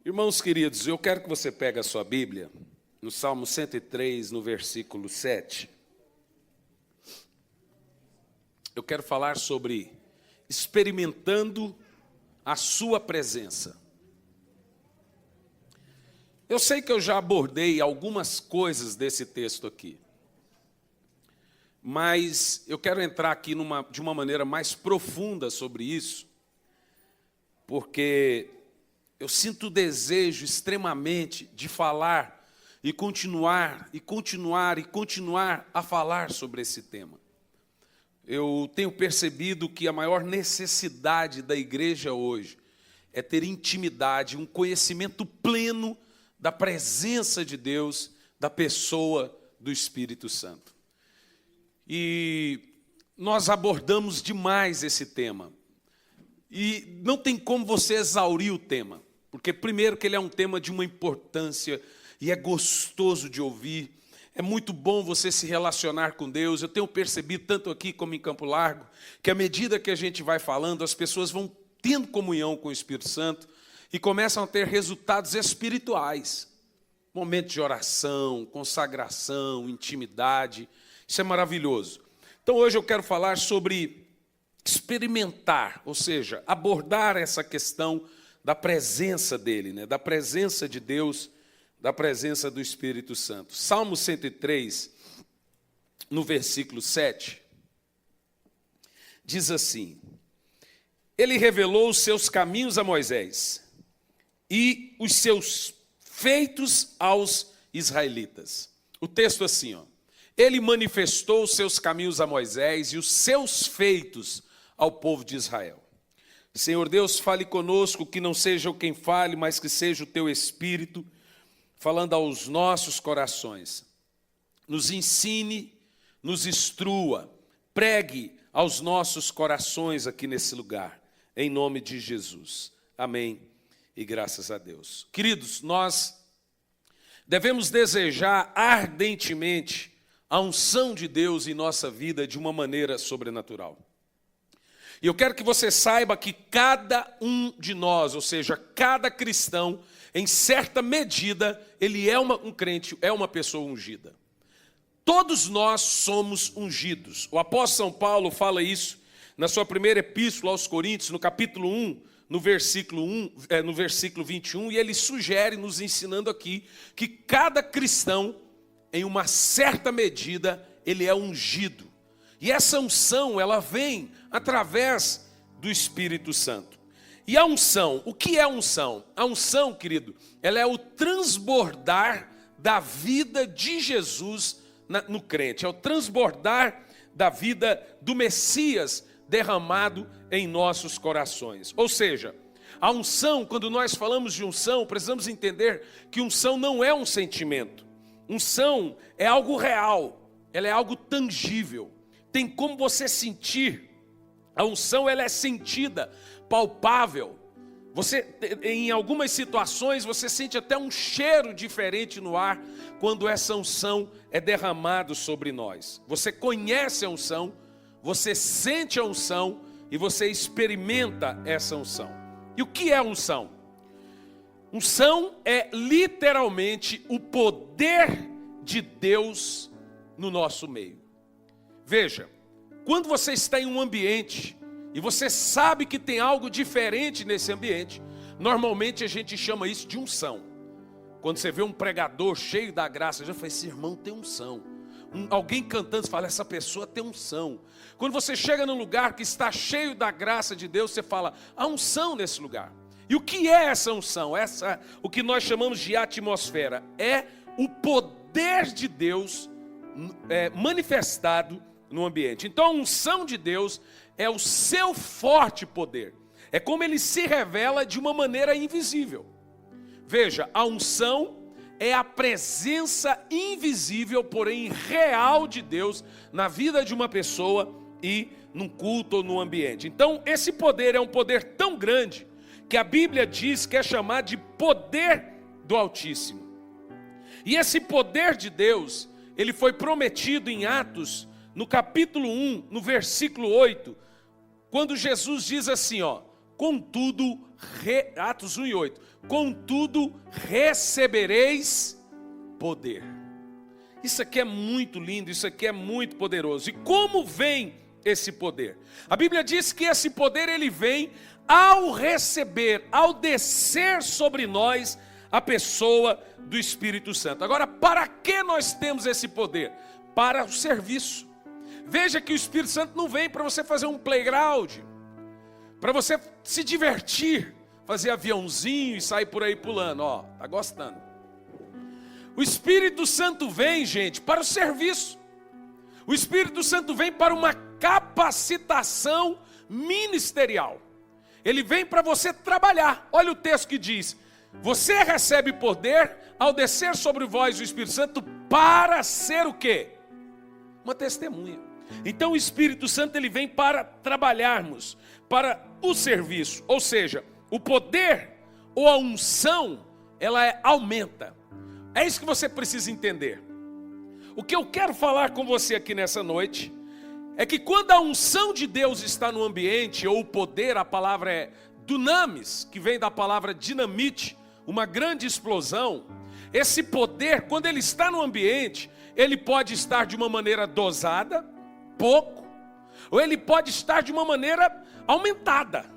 Irmãos queridos, eu quero que você pegue a sua Bíblia, no Salmo 103, no versículo 7. Eu quero falar sobre experimentando a sua presença. Eu sei que eu já abordei algumas coisas desse texto aqui, mas eu quero entrar aqui de uma maneira mais profunda sobre isso, porque eu sinto o desejo extremamente de falar e continuar a falar sobre esse tema. Eu tenho percebido que a maior necessidade da igreja hoje é ter intimidade, um conhecimento pleno da presença de Deus, da pessoa do Espírito Santo. E nós abordamos demais esse tema. E não tem como você exaurir o tema, porque primeiro que ele é um tema de uma importância e é gostoso de ouvir. É muito bom você se relacionar com Deus. Eu tenho percebido, tanto aqui como em Campo Largo, que à medida que a gente vai falando, as pessoas vão tendo comunhão com o Espírito Santo e começam a ter resultados espirituais. Momentos de oração, consagração, intimidade. Isso é maravilhoso. Então hoje eu quero falar sobre experimentar, ou seja, abordar essa questão da presença dele, né? Da presença de Deus, da presença do Espírito Santo. Salmo 103, no versículo 7, diz assim: Ele revelou os seus caminhos a Moisés e os seus feitos aos israelitas. O texto assim, ó. Ele manifestou os seus caminhos a Moisés e os seus feitos ao povo de Israel. Senhor Deus, fale conosco, que não seja eu quem fale, mas que seja o teu Espírito falando aos nossos corações. Nos ensine, nos instrua, pregue aos nossos corações aqui nesse lugar, em nome de Jesus. Amém e graças a Deus. Queridos, nós devemos desejar ardentemente a unção de Deus em nossa vida de uma maneira sobrenatural. E eu quero que você saiba que cada um de nós, ou seja, cada cristão, em certa medida, ele é um crente, é uma pessoa ungida. Todos nós somos ungidos. O apóstolo São Paulo fala isso na sua primeira epístola aos Coríntios, no capítulo 1, no versículo 21, e ele sugere, nos ensinando aqui, que cada cristão, em uma certa medida, ele é ungido. E essa unção, ela vem através do Espírito Santo. E a unção, o que é a unção? A unção, querido, ela é o transbordar da vida de Jesus no crente. É o transbordar da vida do Messias derramado em nossos corações. Ou seja, a unção, quando nós falamos de unção, precisamos entender que unção não é um sentimento. Unção é algo real, ela é algo tangível. Tem como você sentir. A unção, ela é sentida, palpável. Você, em algumas situações, você sente até um cheiro diferente no ar quando essa unção é derramada sobre nós. Você conhece a unção, você sente a unção e você experimenta essa unção. E o que é unção? Unção é literalmente o poder de Deus no nosso meio. Veja, quando você está em um ambiente e você sabe que tem algo diferente nesse ambiente, normalmente a gente chama isso de unção. Quando você vê um pregador cheio da graça, já fala, esse irmão tem unção. Alguém cantando, você fala, essa pessoa tem unção. Quando você chega num lugar que está cheio da graça de Deus, você fala, há unção nesse lugar. E o que é essa unção? O que nós chamamos de atmosfera, é o poder de Deus manifestado no ambiente. Então a unção de Deus é o seu forte poder. É como ele se revela de uma maneira invisível. Veja, a unção é a presença invisível, porém real de Deus na vida de uma pessoa e num culto ou num ambiente. Então esse poder é um poder tão grande que a Bíblia diz que é chamado de poder do Altíssimo. E esse poder de Deus, ele foi prometido em Atos, no capítulo 1, no versículo 8, quando Jesus diz assim, ó, contudo, Atos 1:8, contudo recebereis poder. Isso aqui é muito lindo, isso aqui é muito poderoso. E como vem esse poder? A Bíblia diz que esse poder ele vem ao receber, ao descer sobre nós a pessoa do Espírito Santo. Agora, para que nós temos esse poder? Para o serviço. Veja que o Espírito Santo não vem para você fazer um playground, para você se divertir, fazer aviãozinho e sair por aí pulando, ó, tá gostando. O Espírito Santo vem, gente, para o serviço. O Espírito Santo vem para uma capacitação ministerial. Ele vem para você trabalhar. Olha o texto que diz: você recebe poder ao descer sobre vós o Espírito Santo para ser o quê? Uma testemunha. Então o Espírito Santo ele vem para trabalharmos, para o serviço. Ou seja, o poder ou a unção, ela aumenta. É isso que você precisa entender. O que eu quero falar com você aqui nessa noite é que quando a unção de Deus está no ambiente, ou o poder, a palavra é dunamis, que vem da palavra dinamite, uma grande explosão. Esse poder, quando ele está no ambiente, ele pode estar de uma maneira dosada, pouco, ou ele pode estar de uma maneira aumentada.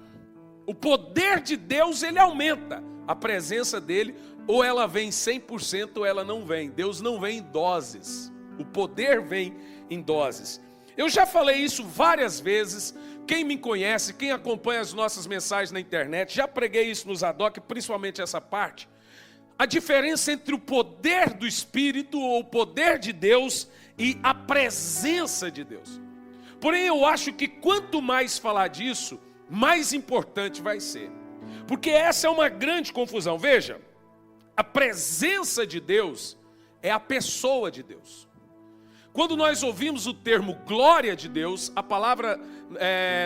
O poder de Deus, ele aumenta. A presença dele, ou ela vem 100% ou ela não vem. Deus não vem em doses. O poder vem em doses. Eu já falei isso várias vezes. Quem me conhece, quem acompanha as nossas mensagens na internet, já preguei isso nos Zadok, principalmente essa parte. A diferença entre o poder do Espírito, ou o poder de Deus, e a presença de Deus. Porém, eu acho que quanto mais falar disso, mais importante vai ser. Porque essa é uma grande confusão. Veja, a presença de Deus é a pessoa de Deus. Quando nós ouvimos o termo glória de Deus, a palavra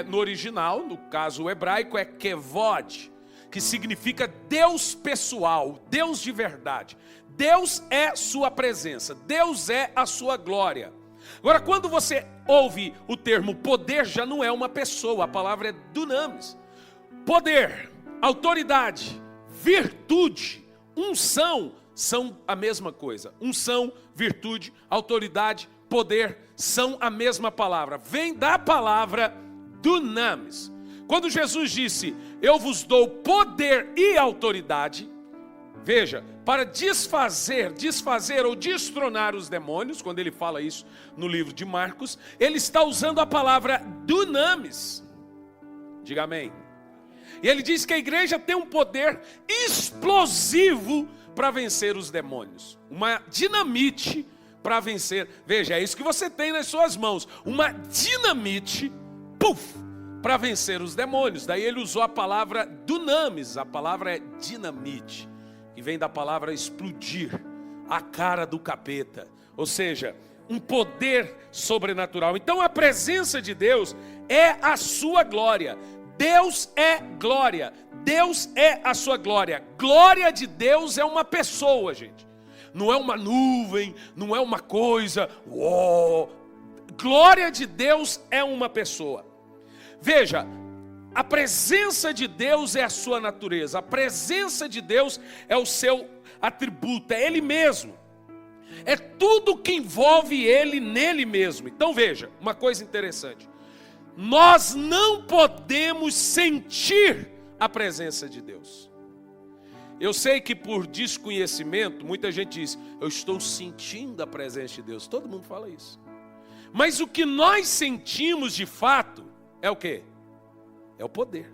no original, no caso o hebraico, é kevod, que significa Deus pessoal, Deus de verdade. Deus é sua presença, Deus é a sua glória. Agora, quando você ouve o termo poder, já não é uma pessoa, a palavra é dunamis. Poder, autoridade, virtude, unção são a mesma coisa. Unção, virtude, autoridade, poder são a mesma palavra. Vem da palavra dunamis. Quando Jesus disse, eu vos dou poder e autoridade, veja, para desfazer ou destronar os demônios, quando ele fala isso no livro de Marcos, ele está usando a palavra dunamis. Diga amém. E ele diz que a igreja tem um poder explosivo para vencer os demônios. Uma dinamite para vencer. Veja, é isso que você tem nas suas mãos. Uma dinamite, para vencer os demônios. Daí ele usou a palavra dunamis. A palavra é dinamite, que vem da palavra explodir, a cara do capeta. Ou seja, um poder sobrenatural. Então a presença de Deus é a sua glória. Deus é glória. Deus é a sua glória. Glória de Deus é uma pessoa, gente. Não é uma nuvem, não é uma coisa. Uou. Glória de Deus é uma pessoa. Veja, a presença de Deus é a sua natureza. A presença de Deus é o seu atributo, é Ele mesmo. É tudo que envolve Ele nele mesmo. Então veja, uma coisa interessante. Nós não podemos sentir a presença de Deus. Eu sei que por desconhecimento, muita gente diz, eu estou sentindo a presença de Deus. Todo mundo fala isso. Mas o que nós sentimos de fato é o quê? É o poder.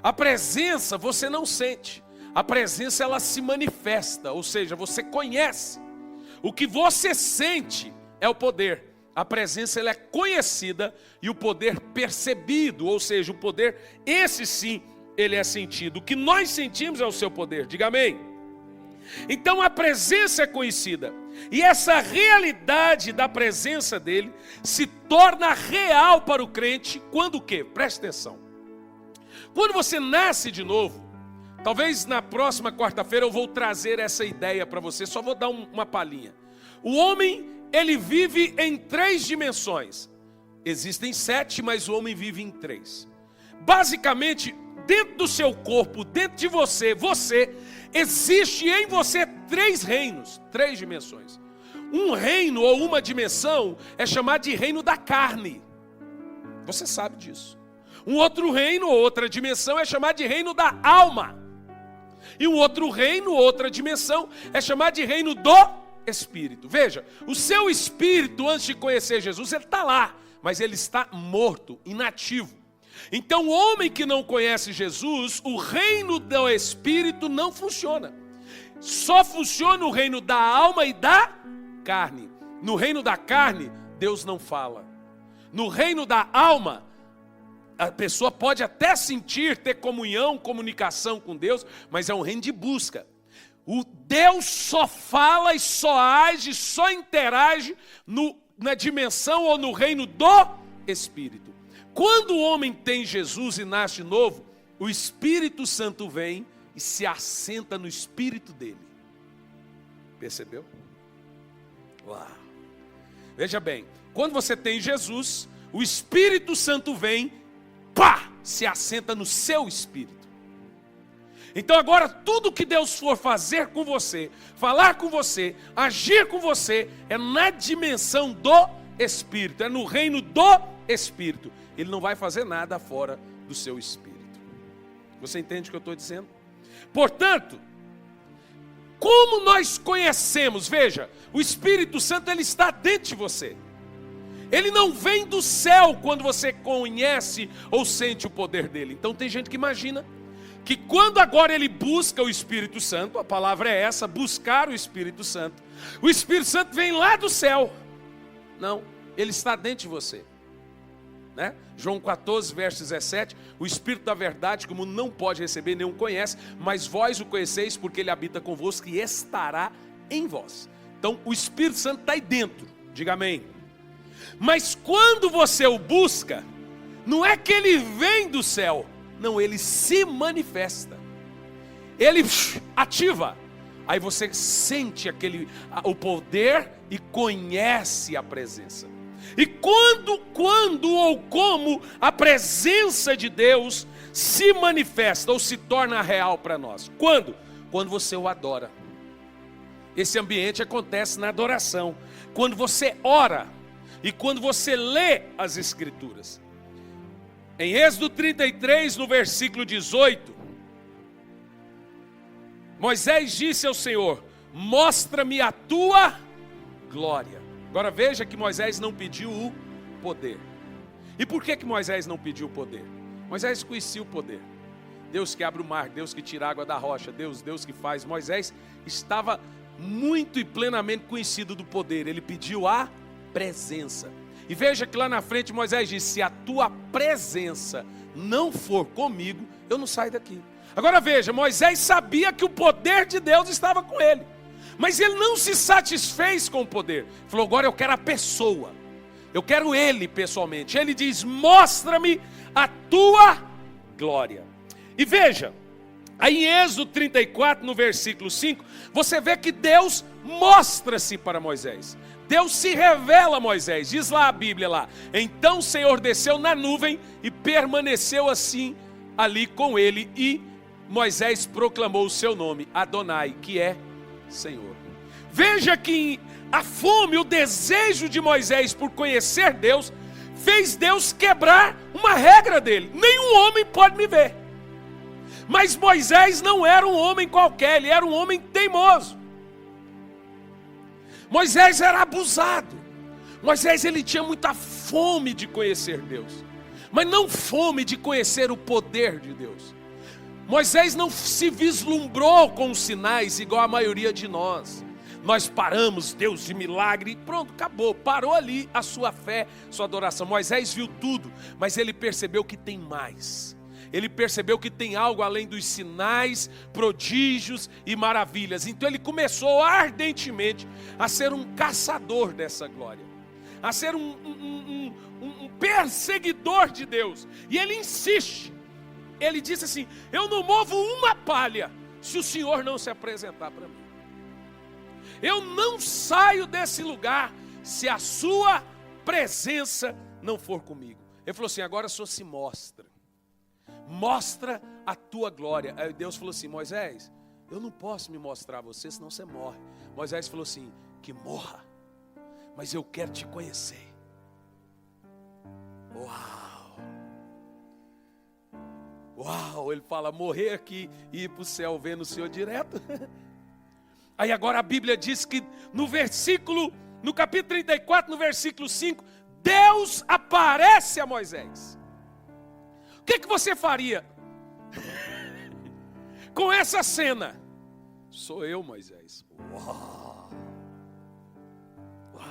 A presença você não sente. A presença ela se manifesta, ou seja, você conhece. O que você sente é o poder. A presença ela é conhecida e o poder percebido, ou seja, o poder, esse sim, ele é sentido. O que nós sentimos é o seu poder, diga amém. Então a presença é conhecida. E essa realidade da presença dele se torna real para o crente quando o quê? Preste atenção. Quando você nasce de novo, talvez na próxima quarta-feira eu vou trazer essa ideia para você, só vou dar uma palhinha. O homem, ele vive em 3 dimensões. Existem 7, mas o homem vive em 3. Basicamente, dentro do seu corpo, dentro de você, existe em você 3 reinos, 3 dimensões. Um reino ou uma dimensão é chamado de reino da carne. Você sabe disso. Um outro reino ou outra dimensão é chamado de reino da alma. E um outro reino, outra dimensão, é chamado de reino do Espírito. Veja, o seu espírito, antes de conhecer Jesus, ele está lá, mas ele está morto, inativo. Então, o homem que não conhece Jesus, o reino do Espírito não funciona. Só funciona o reino da alma e da carne. No reino da carne, Deus não fala. No reino da alma, a pessoa pode até sentir, ter comunhão, comunicação com Deus, mas é um reino de busca. O Deus só fala e só age, só interage na dimensão ou no reino do Espírito. Quando o homem tem Jesus e nasce de novo, o Espírito Santo vem e se assenta no espírito dele. Percebeu? Uau! Veja bem, quando você tem Jesus, o Espírito Santo vem, pá, se assenta no seu espírito. Então agora tudo que Deus for fazer com você, falar com você, agir com você, é na dimensão do Espírito, é no reino do Espírito. Ele não vai fazer nada fora do seu espírito. Você entende o que eu estou dizendo? Portanto, como nós conhecemos, veja, o Espírito Santo ele está dentro de você. Ele não vem do céu quando você conhece ou sente o poder dele. Então tem gente que imagina que quando agora ele busca o Espírito Santo, a palavra é essa, buscar o Espírito Santo Santo vem lá do céu. Não, ele está dentro de você. Né? João 14, verso 17, o Espírito da verdade, como não pode receber, nenhum conhece, mas vós o conheceis, porque ele habita convosco e estará em vós. Então o Espírito Santo está aí dentro, diga amém. Mas quando você o busca, não é que ele vem do céu, não, ele se manifesta, ele ativa, aí você sente o poder e conhece a presença. E quando ou como a presença de Deus se manifesta ou se torna real para nós? Quando? Quando você o adora. Esse ambiente acontece na adoração. Quando você ora e quando você lê as Escrituras. Em Êxodo 33, no versículo 18, Moisés disse ao Senhor: mostra-me a tua glória. Agora veja que Moisés não pediu o poder. E por que Moisés não pediu o poder? Moisés conhecia o poder. Deus que abre o mar, Deus que tira a água da rocha, Deus que faz. Moisés estava muito e plenamente conhecido do poder. Ele pediu a presença. E veja que lá na frente Moisés disse: se a tua presença não for comigo, eu não saio daqui. Agora veja, Moisés sabia que o poder de Deus estava com ele. Mas ele não se satisfez com o poder. Falou: agora eu quero a pessoa. Eu quero ele pessoalmente. Ele diz: mostra-me a tua glória. E veja, aí em Êxodo 34, no versículo 5, você vê que Deus mostra-se para Moisés. Deus se revela a Moisés. Diz lá a Bíblia lá: então o Senhor desceu na nuvem e permaneceu assim ali com ele. E Moisés proclamou o seu nome, Adonai, que é Senhor. Veja que a fome, o desejo de Moisés por conhecer Deus, fez Deus quebrar uma regra dele: nenhum homem pode me ver. Mas Moisés não era um homem qualquer, ele era um homem teimoso. Moisés era abusado. Moisés ele tinha muita fome de conhecer Deus, mas não fome de conhecer o poder de Deus. Moisés não se vislumbrou com os sinais igual a maioria de nós. Nós paramos, Deus de milagre, e pronto, acabou. Parou ali a sua fé, sua adoração. Moisés viu tudo, mas ele percebeu que tem mais. Ele percebeu que tem algo além dos sinais, prodígios e maravilhas. Então ele começou ardentemente a ser um caçador dessa glória, a ser um perseguidor de Deus. E ele insiste. Ele disse assim: eu não movo uma palha se o Senhor não se apresentar para mim. Eu não saio desse lugar se a sua presença não for comigo. Ele falou assim: agora o Senhor se mostra. Mostra a tua glória. Aí Deus falou assim: Moisés, eu não posso me mostrar a você, senão você morre. Moisés falou assim: que morra, mas eu quero te conhecer. Uau! Uau! Ele fala: morrer aqui e ir para o céu vendo o Senhor direto. Aí agora a Bíblia diz que no capítulo 34, no versículo 5, Deus aparece a Moisés. O que você faria com essa cena? Sou eu, Moisés. Uau! Uau!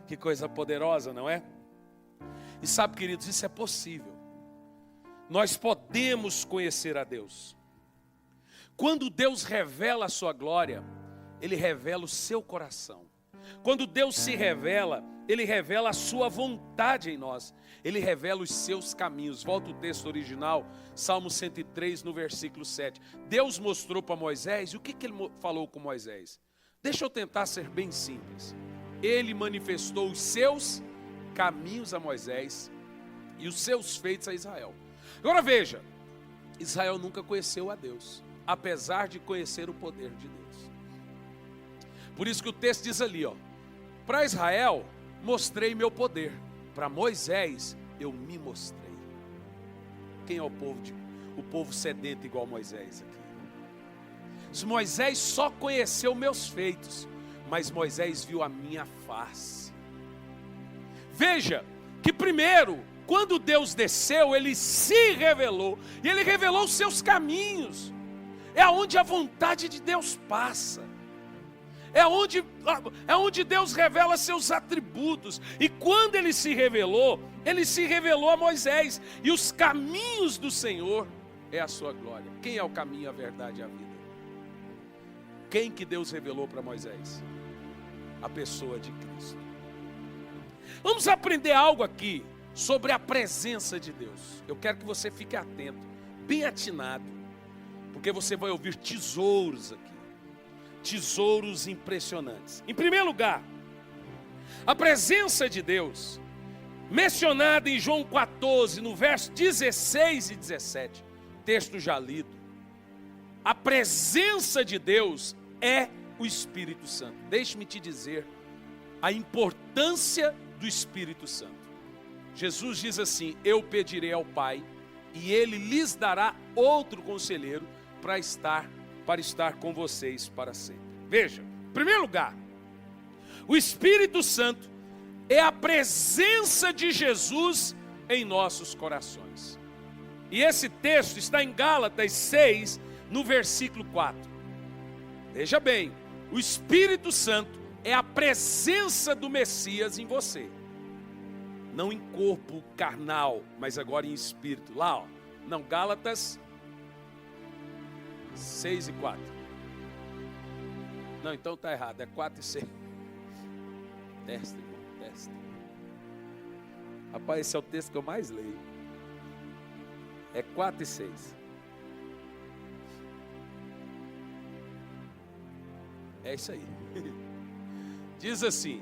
Que coisa poderosa, não é? E sabe, queridos, isso é possível. Nós podemos conhecer a Deus. Quando Deus revela a sua glória, Ele revela o seu coração. Quando Deus se revela, Ele revela a sua vontade em nós. Ele revela os seus caminhos. Volta o texto original, Salmo 103, no versículo 7. Deus mostrou para Moisés, e o que Ele falou com Moisés? Deixa eu tentar ser bem simples. Ele manifestou os seus caminhos a Moisés e os seus feitos a Israel. Agora veja, Israel nunca conheceu a Deus, apesar de conhecer o poder de Deus. Por isso que o texto diz ali, para Israel mostrei meu poder, para Moisés eu me mostrei. Quem é o povo sedento igual Moisés aqui? Moisés só conheceu meus feitos, mas Moisés viu a minha face. Veja que primeiro, quando Deus desceu, Ele se revelou, e Ele revelou os seus caminhos. É onde a vontade de Deus passa. É onde Deus revela seus atributos. E quando Ele se revelou a Moisés. E os caminhos do Senhor é a sua glória. Quem é o caminho, a verdade e a vida? Quem que Deus revelou para Moisés? A pessoa de Cristo. Vamos aprender algo aqui sobre a presença de Deus. Eu quero que você fique atento, bem atinado, porque você vai ouvir tesouros aqui. Tesouros impressionantes. Em primeiro lugar, a presença de Deus, mencionada em João 14, no verso 16 e 17, texto já lido. A presença de Deus é o Espírito Santo. Deixe-me te dizer a importância do Espírito Santo. Jesus diz assim: eu pedirei ao Pai, e Ele lhes dará outro conselheiro para estar com vocês para sempre. Veja, em primeiro lugar, o Espírito Santo é a presença de Jesus em nossos corações. E esse texto está em Gálatas 6, no versículo 4. Veja bem, o Espírito Santo é a presença do Messias em você. Não em corpo carnal, mas agora em espírito. Lá, não, Gálatas 6 e 4. Não, então está errado, é 4 e 6. Testa, irmão, testa. Rapaz, esse é o texto que eu mais leio. É 4 e 6. É isso aí. Diz assim,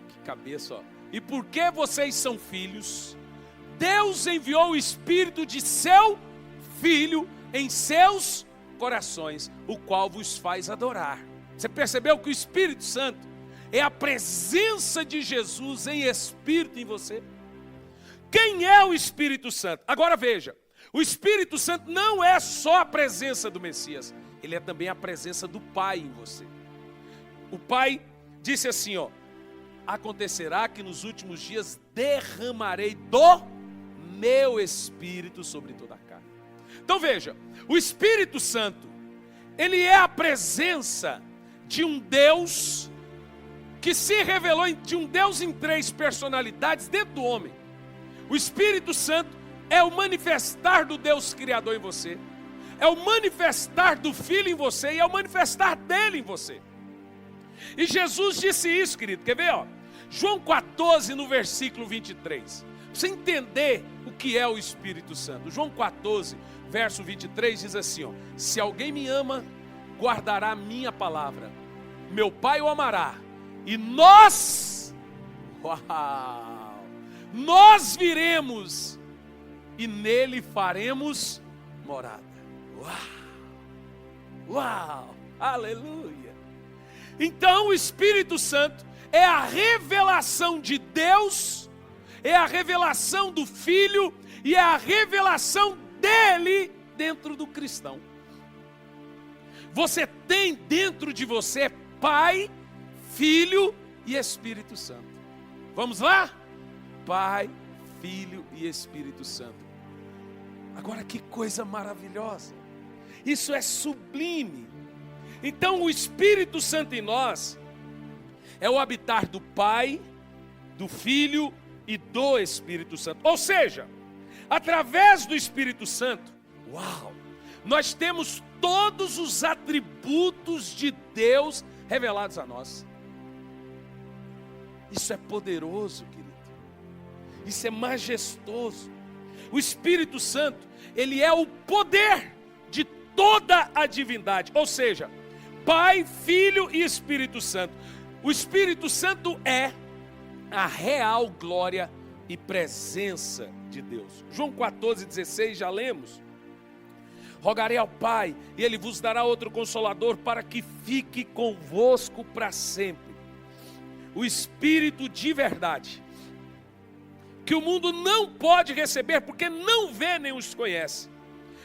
que cabeça, ó. E porque vocês são filhos, Deus enviou o Espírito de seu Filho em seus corações, o qual vos faz adorar. Você percebeu que o Espírito Santo é a presença de Jesus em Espírito em você? Quem é o Espírito Santo? Agora veja, o Espírito Santo não é só a presença do Messias, ele é também a presença do Pai em você. O Pai disse assim, acontecerá que nos últimos dias derramarei do meu Espírito sobre toda a carne. Então veja, o Espírito Santo, ele é a presença de um Deus que se revelou, de um Deus em 3 personalidades dentro do homem. O Espírito Santo é o manifestar do Deus Criador em você, é o manifestar do Filho em você e é o manifestar dele em você. E Jesus disse isso, querido, quer ver? João 14, no versículo 23. Para você entender o que é o Espírito Santo. João 14, verso 23 diz assim, se alguém me ama, guardará a minha palavra. Meu Pai o amará. E nós viremos e nele faremos morada. Uau! Aleluia! Então o Espírito Santo é a revelação de Deus, é a revelação do Filho e é a revelação dele dentro do cristão. Você tem dentro de você Pai, Filho e Espírito Santo. Vamos lá? Pai, Filho e Espírito Santo. Agora que coisa maravilhosa. Isso é sublime. Então o Espírito Santo em nós é o habitar do Pai, do Filho e do Espírito Santo. Ou seja, através do Espírito Santo, nós temos todos os atributos de Deus revelados a nós. Isso é poderoso, querido. Isso é majestoso. O Espírito Santo, ele é o poder de toda a divindade. Ou seja, Pai, Filho e Espírito Santo. O Espírito Santo é a real glória e presença de Deus. João 14,16, já lemos. Rogarei ao Pai, e Ele vos dará outro Consolador, para que fique convosco para sempre. O Espírito de verdade, que o mundo não pode receber, porque não vê nem os conhece.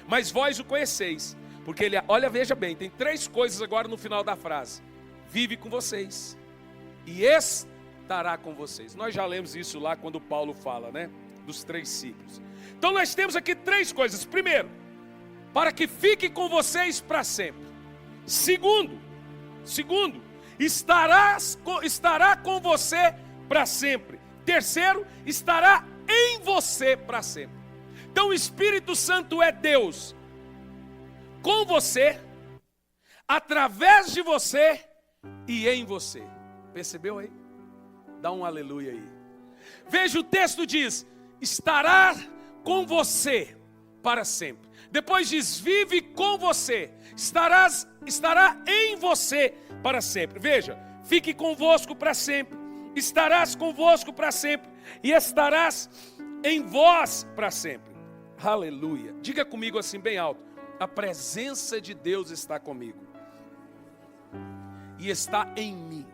Mas vós o conheceis, porque Ele, olha, veja bem, tem 3 coisas agora no final da frase. Vive com vocês, e estará com vocês. Nós já lemos isso lá quando Paulo fala, né? Dos 3 ciclos. Então nós temos aqui 3 coisas. Primeiro, para que fique com vocês para sempre. Segundo, estará com você para sempre. Terceiro, estará em você para sempre. Então o Espírito Santo é Deus com você, através de você e em você. Percebeu aí? Dá um aleluia aí. Veja, o texto diz: estará com você para sempre. Depois diz: vive com você, estará em você para sempre. Veja, fique convosco para sempre, estarás convosco para sempre e estarás em vós para sempre. Aleluia. Diga comigo assim bem alto: a presença de Deus está comigo e está em mim.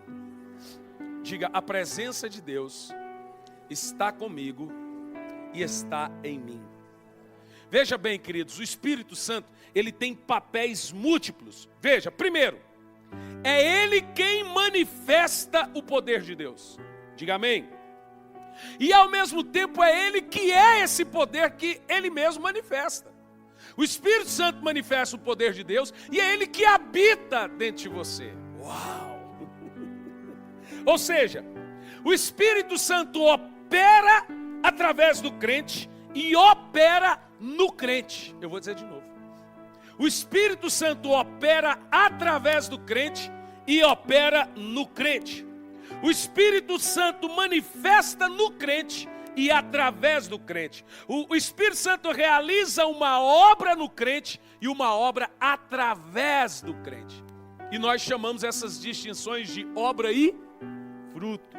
Diga: a presença de Deus está comigo e está em mim. Veja bem, queridos, o Espírito Santo, ele tem papéis múltiplos. Veja, primeiro, é ele quem manifesta o poder de Deus. Diga amém. E ao mesmo tempo é ele que é esse poder que ele mesmo manifesta. O Espírito Santo manifesta o poder de Deus e é ele que habita dentro de você. Uau! Ou seja, o Espírito Santo opera através do crente e opera no crente. Eu vou dizer de novo. O Espírito Santo opera através do crente e opera no crente. O Espírito Santo manifesta no crente e através do crente. O Espírito Santo realiza uma obra no crente e uma obra através do crente. E nós chamamos essas distinções de obra e fruto.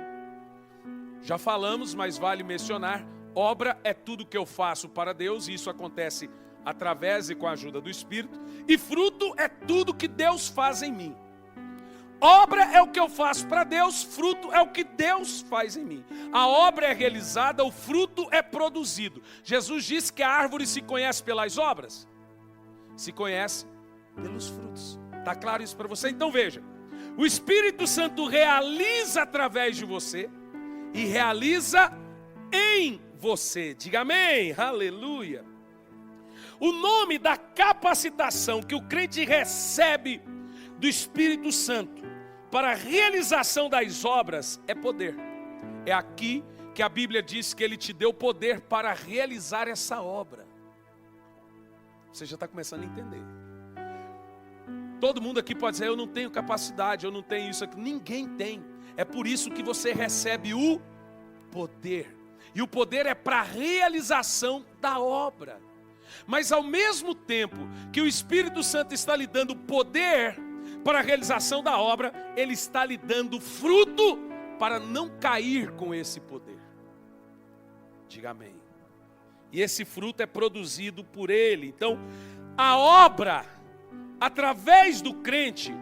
Já falamos, mas vale mencionar: obra é tudo que eu faço para Deus, e isso acontece através e com a ajuda do Espírito. E fruto é tudo que Deus faz em mim. Obra é o que eu faço para Deus, fruto é o que Deus faz em mim. A obra é realizada, o fruto é produzido. Jesus disse que a árvore se conhece pelas obras, se conhece pelos frutos. Está claro isso para você? Então veja, o Espírito Santo realiza através de você e realiza em você. Diga amém, aleluia. O nome da capacitação que o crente recebe do Espírito Santo para a realização das obras é poder. É aqui que a Bíblia diz que Ele te deu poder para realizar essa obra. Você já está começando a entender. Todo mundo aqui pode dizer: eu não tenho capacidade, eu não tenho isso aqui. Ninguém tem. É por isso que você recebe o poder. E o poder é para a realização da obra. Mas ao mesmo tempo que o Espírito Santo está lhe dando poder para a realização da obra, Ele está lhe dando fruto para não cair com esse poder. Diga amém. E esse fruto é produzido por Ele. Então, a obra, através do crente,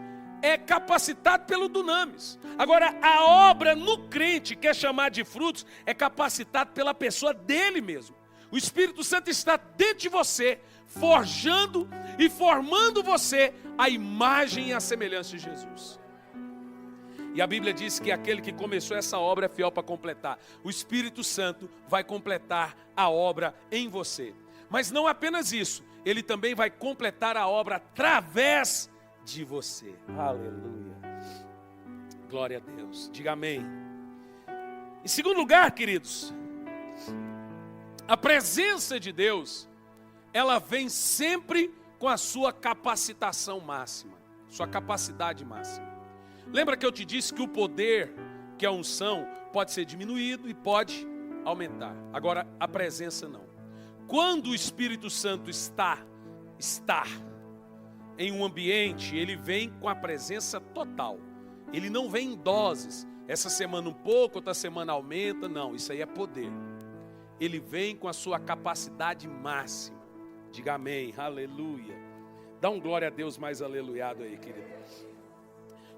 é capacitada pelo dunamis. Agora, a obra no crente, que é chamada de frutos, é capacitada pela pessoa dele mesmo. O Espírito Santo está dentro de você, forjando e formando você a imagem e a semelhança de Jesus. E a Bíblia diz que aquele que começou essa obra é fiel para completar. O Espírito Santo vai completar a obra em você. Mas não apenas isso, ele também vai completar a obra através de você. Aleluia. Glória a Deus. Diga amém. Em segundo lugar, queridos, a presença de Deus, ela vem sempre com a sua capacitação máxima, sua capacidade máxima. Lembra que eu te disse que o poder, que é a unção, pode ser diminuído e pode aumentar. Agora, a presença não. Quando o Espírito Santo está em um ambiente, ele vem com a presença total. Ele não vem em doses. Essa semana um pouco, outra semana aumenta. Não, isso aí é poder. Ele vem com a sua capacidade máxima. Diga amém, aleluia. Dá um glória a Deus mais aleluiado aí, querido.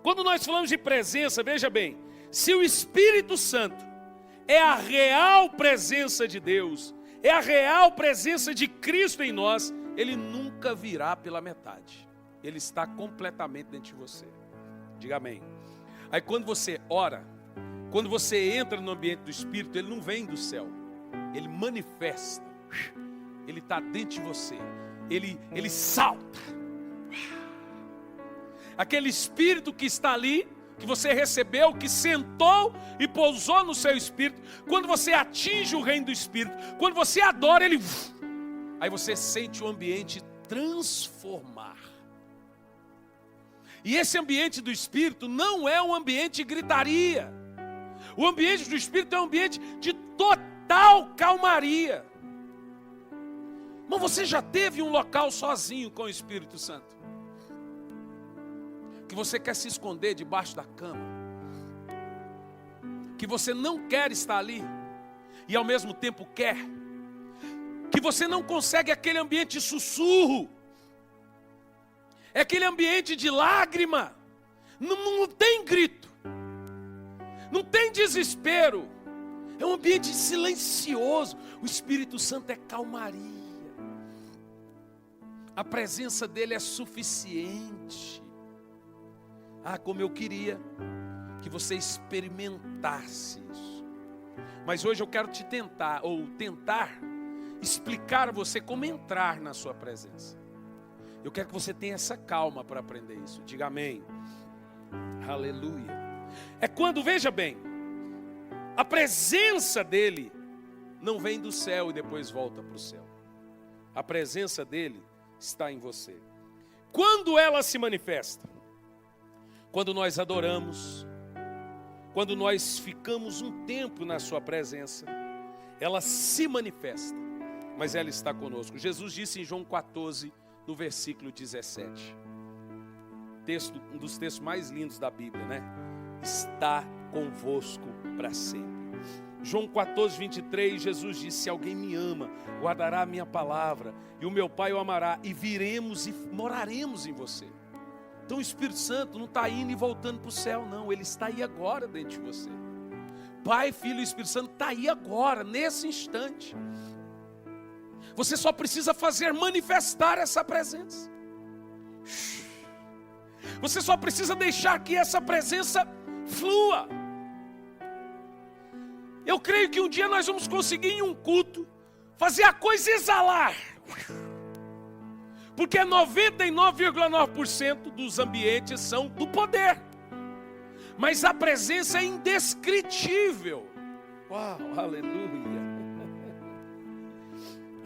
Quando nós falamos de presença, veja bem, se o Espírito Santo é a real presença de Deus, é a real presença de Cristo em nós, ele nunca virá pela metade. Ele está completamente dentro de você. Diga amém. Aí quando você ora, quando você entra no ambiente do Espírito, ele não vem do céu. Ele manifesta. Ele está dentro de você. Ele salta. Aquele Espírito que está ali, que você recebeu, que sentou e pousou no seu espírito, quando você atinge o reino do Espírito, quando você adora, ele... Aí você sente o ambiente transformar. E esse ambiente do Espírito não é um ambiente de gritaria. O ambiente do Espírito é um ambiente de total calmaria. Mas você já teve um local sozinho com o Espírito Santo? Que você quer se esconder debaixo da cama, que você não quer estar ali e ao mesmo tempo quer, que você não consegue aquele ambiente de sussurro, é aquele ambiente de lágrima, não tem grito, não tem desespero, é um ambiente silencioso. O Espírito Santo é calmaria, a presença dele é suficiente. Ah, como eu queria que você experimentasse isso. Mas hoje eu quero te tentar explicar a você como entrar na sua presença. Eu quero que você tenha essa calma para aprender isso. Diga amém. Aleluia. É quando, veja bem, a presença dele não vem do céu e depois volta para o céu. A presença dele está em você. Quando ela se manifesta? Quando nós adoramos, quando nós ficamos um tempo na sua presença, ela se manifesta, mas ela está conosco. Jesus disse em João 14, no versículo 17, um dos textos mais lindos da Bíblia, né? Está convosco para sempre. João 14, 23, Jesus disse: se alguém me ama, guardará a minha palavra, e o meu Pai o amará, e viremos e moraremos em você. Então o Espírito Santo não está indo e voltando para o céu, não. Ele está aí agora dentro de você. Pai, Filho e Espírito Santo está aí agora, nesse instante. Você só precisa fazer manifestar essa presença. Você só precisa deixar que essa presença flua. Eu creio que um dia nós vamos conseguir em um culto fazer a coisa exalar. Porque 99,9% dos ambientes são do poder. Mas a presença é indescritível. Uau, aleluia.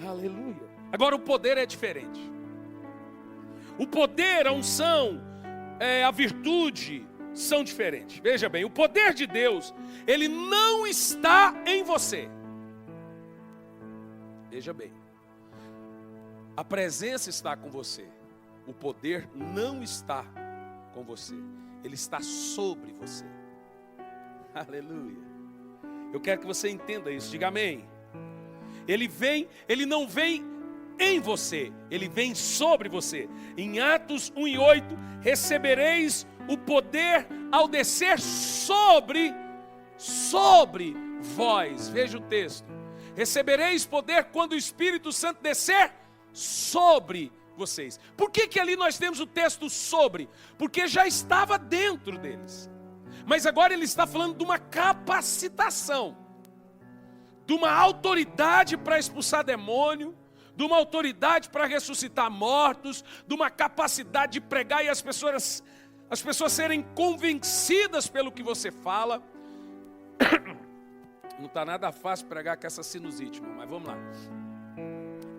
Aleluia. Agora o poder é diferente. O poder, a unção, a virtude são diferentes. Veja bem, o poder de Deus, ele não está em você. Veja bem. A presença está com você. O poder não está com você. Ele está sobre você. Aleluia. Eu quero que você entenda isso. Diga amém. Ele não vem em você, ele vem sobre você. Em Atos 1:8, recebereis o poder ao descer sobre vós. Veja o texto. Recebereis poder quando o Espírito Santo descer sobre vocês. Por que ali nós temos o texto sobre? Porque já estava dentro deles. Mas agora ele está falando de uma capacitação, de uma autoridade para expulsar demônio, de uma autoridade para ressuscitar mortos, de uma capacidade de pregar e as pessoas serem convencidas pelo que você fala. Não está nada fácil pregar com essa sinusite, mas vamos lá.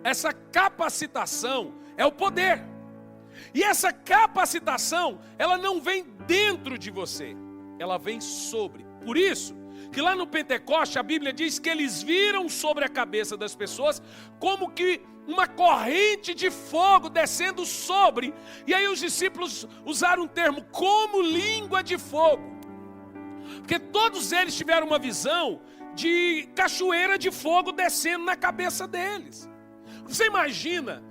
Essa capacitação é o poder. E essa capacitação, ela não vem dentro de você, ela vem sobre. Por isso, que lá no Pentecoste a Bíblia diz que eles viram sobre a cabeça das pessoas como que uma corrente de fogo descendo sobre. E aí os discípulos usaram um termo como língua de fogo. Porque todos eles tiveram uma visão de cachoeira de fogo descendo na cabeça deles. Você imagina,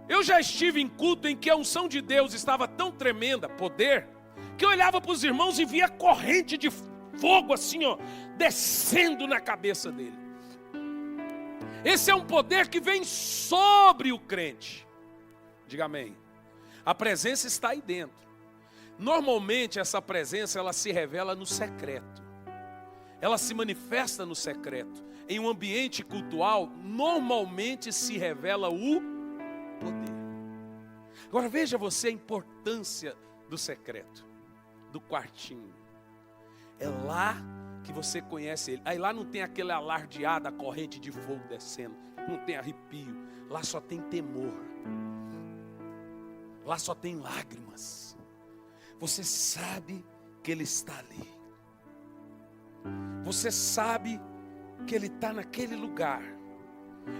eu já estive em culto em que a unção de Deus estava tão tremenda, poder, que eu olhava para os irmãos e via corrente de fogo assim, ó, descendo na cabeça dele. Esse é um poder que vem sobre o crente. Diga amém. A presença está aí dentro. Normalmente essa presença ela se revela no secreto. Ela se manifesta no secreto. Em um ambiente cultual, normalmente se revela o poder. Agora veja você a importância do secreto, do quartinho. É lá que você conhece ele. Aí lá não tem aquele alardear da corrente de fogo descendo. Não tem arrepio. Lá só tem temor. Lá só tem lágrimas. Você sabe que ele está ali. Você sabe que ele está naquele lugar.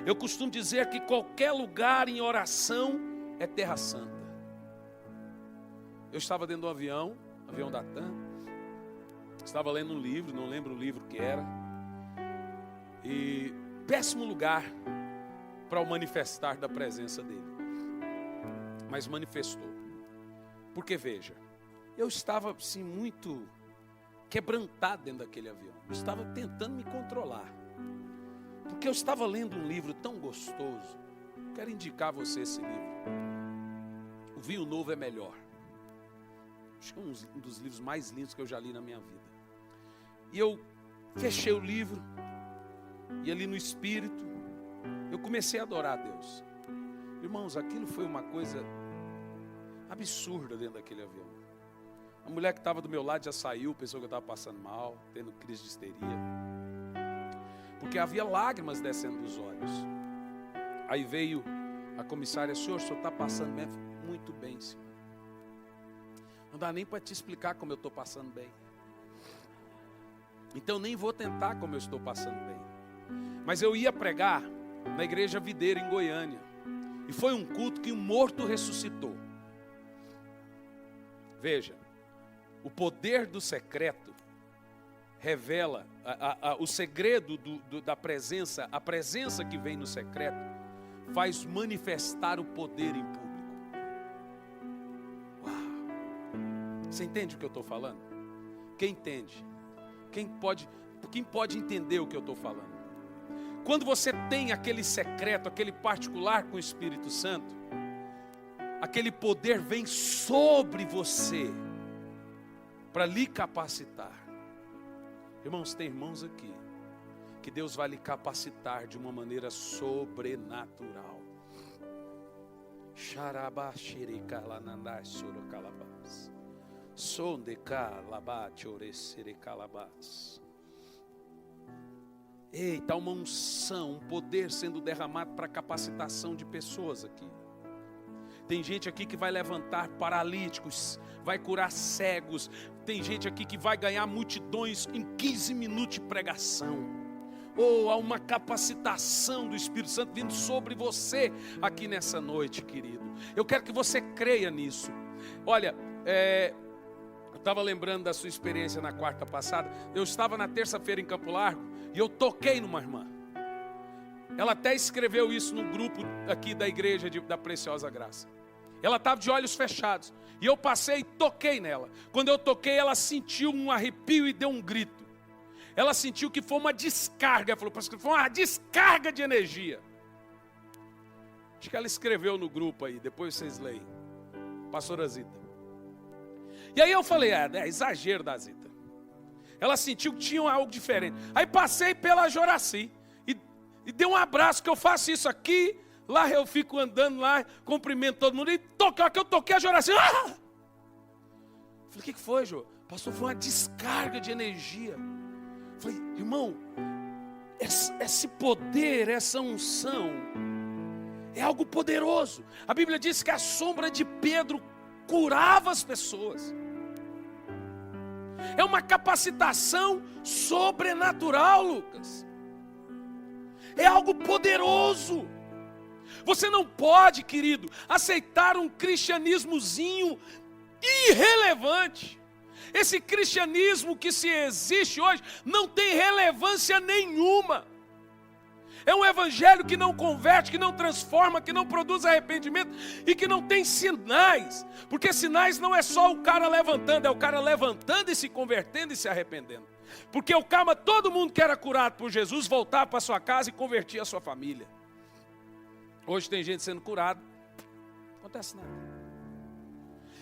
Eu costumo dizer que qualquer lugar em oração é terra santa. Eu estava dentro do avião da TAM. Estava lendo um livro, não lembro o livro que era. E péssimo lugar para o manifestar da presença dele. Mas manifestou. Porque veja, eu estava assim muito quebrantado dentro daquele avião. Eu estava tentando me controlar. Porque eu estava lendo um livro tão gostoso. Quero indicar a você esse livro. O Vinho Novo é Melhor. Acho que é um dos livros mais lindos que eu já li na minha vida. E eu fechei o livro. E ali no Espírito, eu comecei a adorar a Deus. Irmãos, aquilo foi uma coisa absurda dentro daquele avião. A mulher que estava do meu lado já saiu, pensou que eu estava passando mal, tendo crise de histeria. Porque havia lágrimas descendo dos olhos. Aí veio a comissária: senhor, o senhor está passando bem? Muito bem, senhor. Não dá nem para te explicar como eu estou passando bem. Então nem vou tentar como eu estou passando bem. Mas eu ia pregar na igreja Videira em Goiânia. E foi um culto que um morto ressuscitou. Veja, o poder do secreto revela o segredo da presença. A presença que vem no secreto faz manifestar o poder em público. Uau! Você entende o que eu estou falando? Quem entende? Quem pode entender o que eu estou falando? Quando você tem aquele secreto, aquele particular com o Espírito Santo, aquele poder vem sobre você para lhe capacitar. Irmãos, tem irmãos aqui que Deus vai lhe capacitar de uma maneira sobrenatural. Eita, uma unção, um poder sendo derramado para capacitação de pessoas aqui. Tem gente aqui que vai levantar paralíticos, vai curar cegos. Tem gente aqui que vai ganhar multidões em 15 minutos de pregação. Ou há uma capacitação do Espírito Santo vindo sobre você aqui nessa noite, querido. Eu quero que você creia nisso. Olha, eu estava lembrando da sua experiência na quarta passada. Eu estava na terça-feira em Campo Largo e eu toquei numa irmã. Ela até escreveu isso no grupo aqui da igreja da Preciosa Graça. Ela estava de olhos fechados. E eu passei e toquei nela. Quando eu toquei, ela sentiu um arrepio e deu um grito. Ela sentiu que foi uma descarga. Ela falou, pastor, foi uma descarga de energia. Acho que ela escreveu no grupo aí, depois vocês leem. Pastora Zita. E aí eu falei, é exagero da Zita. Ela sentiu que tinha algo diferente. Aí passei pela Joraci. E dei um abraço, que eu faço isso aqui. Lá eu fico andando lá, cumprimento todo mundo. E toquei, que eu toquei a Joraci. Ah! Falei, o que foi, Jô? Pastor, foi uma descarga de energia. Falei, irmão, esse poder, essa unção, é algo poderoso. A Bíblia diz que a sombra de Pedro curava as pessoas. É uma capacitação sobrenatural, Lucas. É algo poderoso. Você não pode, querido, aceitar um cristianismozinho irrelevante. Esse cristianismo que se existe hoje não tem relevância nenhuma. É um evangelho que não converte, que não transforma, que não produz arrependimento e que não tem sinais. Porque sinais não é só o cara levantando, é o cara levantando e se convertendo e se arrependendo. Porque o karma, todo mundo que era curado por Jesus, voltar para sua casa e convertir a sua família. Hoje tem gente sendo curada, não acontece nada.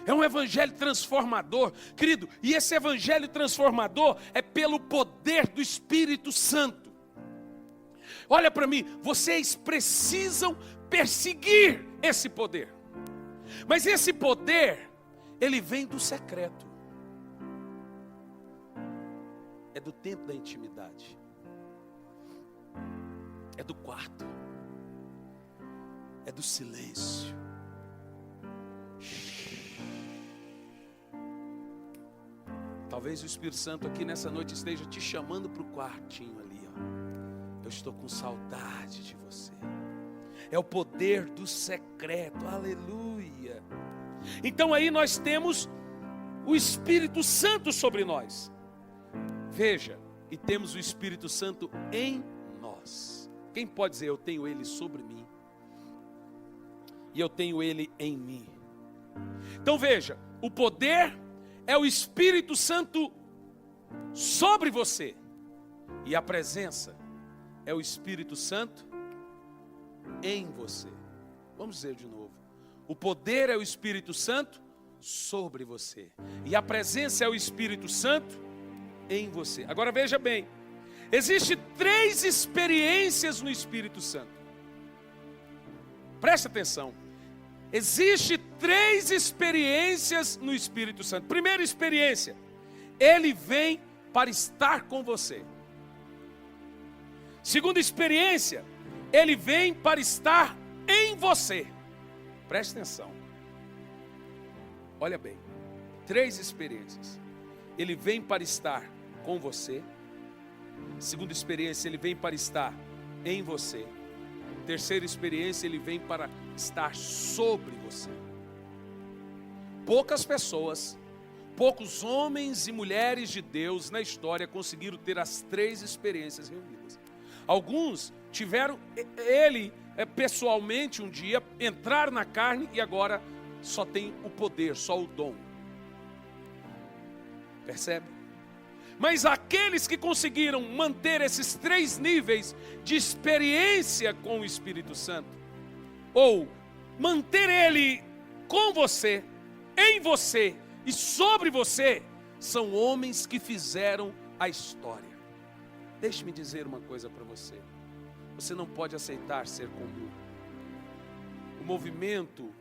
É um evangelho transformador, querido, e esse evangelho transformador é pelo poder do Espírito Santo. Olha para mim, vocês precisam perseguir esse poder. Mas esse poder, ele vem do secreto. É do tempo da intimidade. É do quarto. É do silêncio. Talvez o Espírito Santo aqui nessa noite esteja te chamando para o quartinho ali, ó. Eu estou com saudade de você. É o poder do secreto, aleluia. Então aí nós temos o Espírito Santo sobre nós. Veja, e temos o Espírito Santo em nós. Quem pode dizer, eu tenho Ele sobre mim? E eu tenho Ele em mim. Então veja, o poder é o Espírito Santo sobre você. E a presença é o Espírito Santo em você. Vamos dizer de novo. O poder é o Espírito Santo sobre você. E a presença é o Espírito Santo em você. Agora veja bem. Existem 3 experiências no Espírito Santo. Preste atenção. Existem 3 experiências no Espírito Santo. Primeira experiência, ele vem para estar com você. Segunda experiência, ele vem para estar em você. Preste atenção. Olha bem, 3 experiências. Ele vem para estar com você. Segunda experiência, ele vem para estar em você. Terceira experiência, ele vem para estar sobre você. Poucas pessoas, poucos homens e mulheres de Deus na história conseguiram ter as 3 experiências reunidas. Alguns tiveram ele pessoalmente um dia, entrar na carne e agora só tem o poder, só o dom. Percebe? Mas aqueles que conseguiram manter esses 3 níveis de experiência com o Espírito Santo, ou manter ele com você, em você e sobre você, são homens que fizeram a história. Deixe-me dizer uma coisa para você. Você não pode aceitar ser comum. O movimento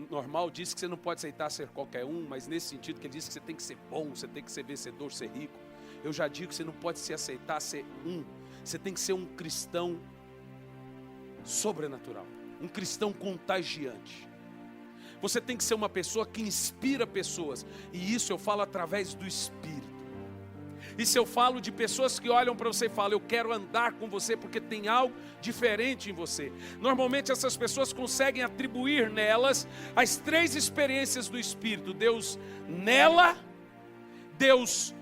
normal diz que você não pode aceitar ser qualquer um, mas nesse sentido que ele diz que você tem que ser bom, você tem que ser vencedor, ser rico. Eu já digo que você não pode se aceitar ser um. Você tem que ser um cristão sobrenatural. Um cristão contagiante. Você tem que ser uma pessoa que inspira pessoas. E isso eu falo através do Espírito. Isso eu falo de pessoas que olham para você e falam, eu quero andar com você porque tem algo diferente em você. Normalmente essas pessoas conseguem atribuir nelas as 3 experiências do Espírito. Deus nela, Deus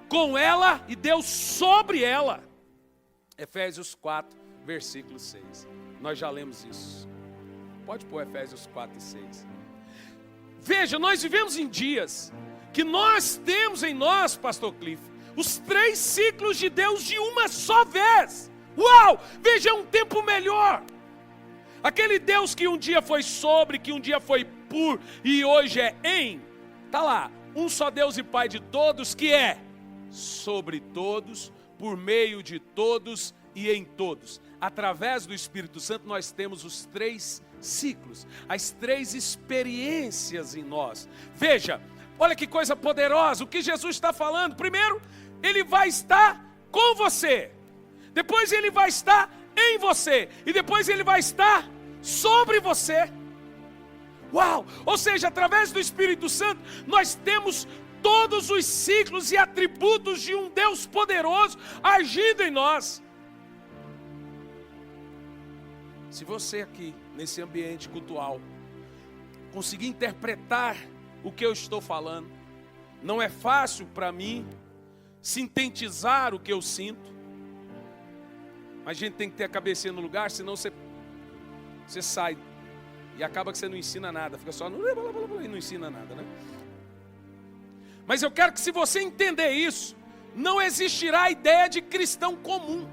com ela e Deus sobre ela. Efésios 4, versículo 6. Nós já lemos isso. Pode pôr Efésios 4 e 6. Veja, nós vivemos em dias que nós temos em nós, pastor Cliff, os 3 ciclos de Deus de uma só vez. Uau! Veja, é um tempo melhor. Aquele Deus que um dia foi sobre, que um dia foi por e hoje é em. Está lá, um só Deus e Pai de todos, que é sobre todos, por meio de todos e em todos. Através do Espírito Santo nós temos os 3 ciclos, as 3 experiências em nós. Veja, olha que coisa poderosa, o que Jesus está falando. Primeiro, Ele vai estar com você. Depois Ele vai estar em você. E depois Ele vai estar sobre você. Uau! Ou seja, através do Espírito Santo, nós temos todos os ciclos e atributos de um Deus poderoso agindo em nós. Se você aqui, nesse ambiente cultual, conseguir interpretar o que eu estou falando, não é fácil para mim sintetizar o que eu sinto, mas a gente tem que ter a cabecinha no lugar, senão você sai e acaba que você não ensina nada, fica só e não ensina nada, né? Mas eu quero que, se você entender isso, não existirá a ideia de cristão comum.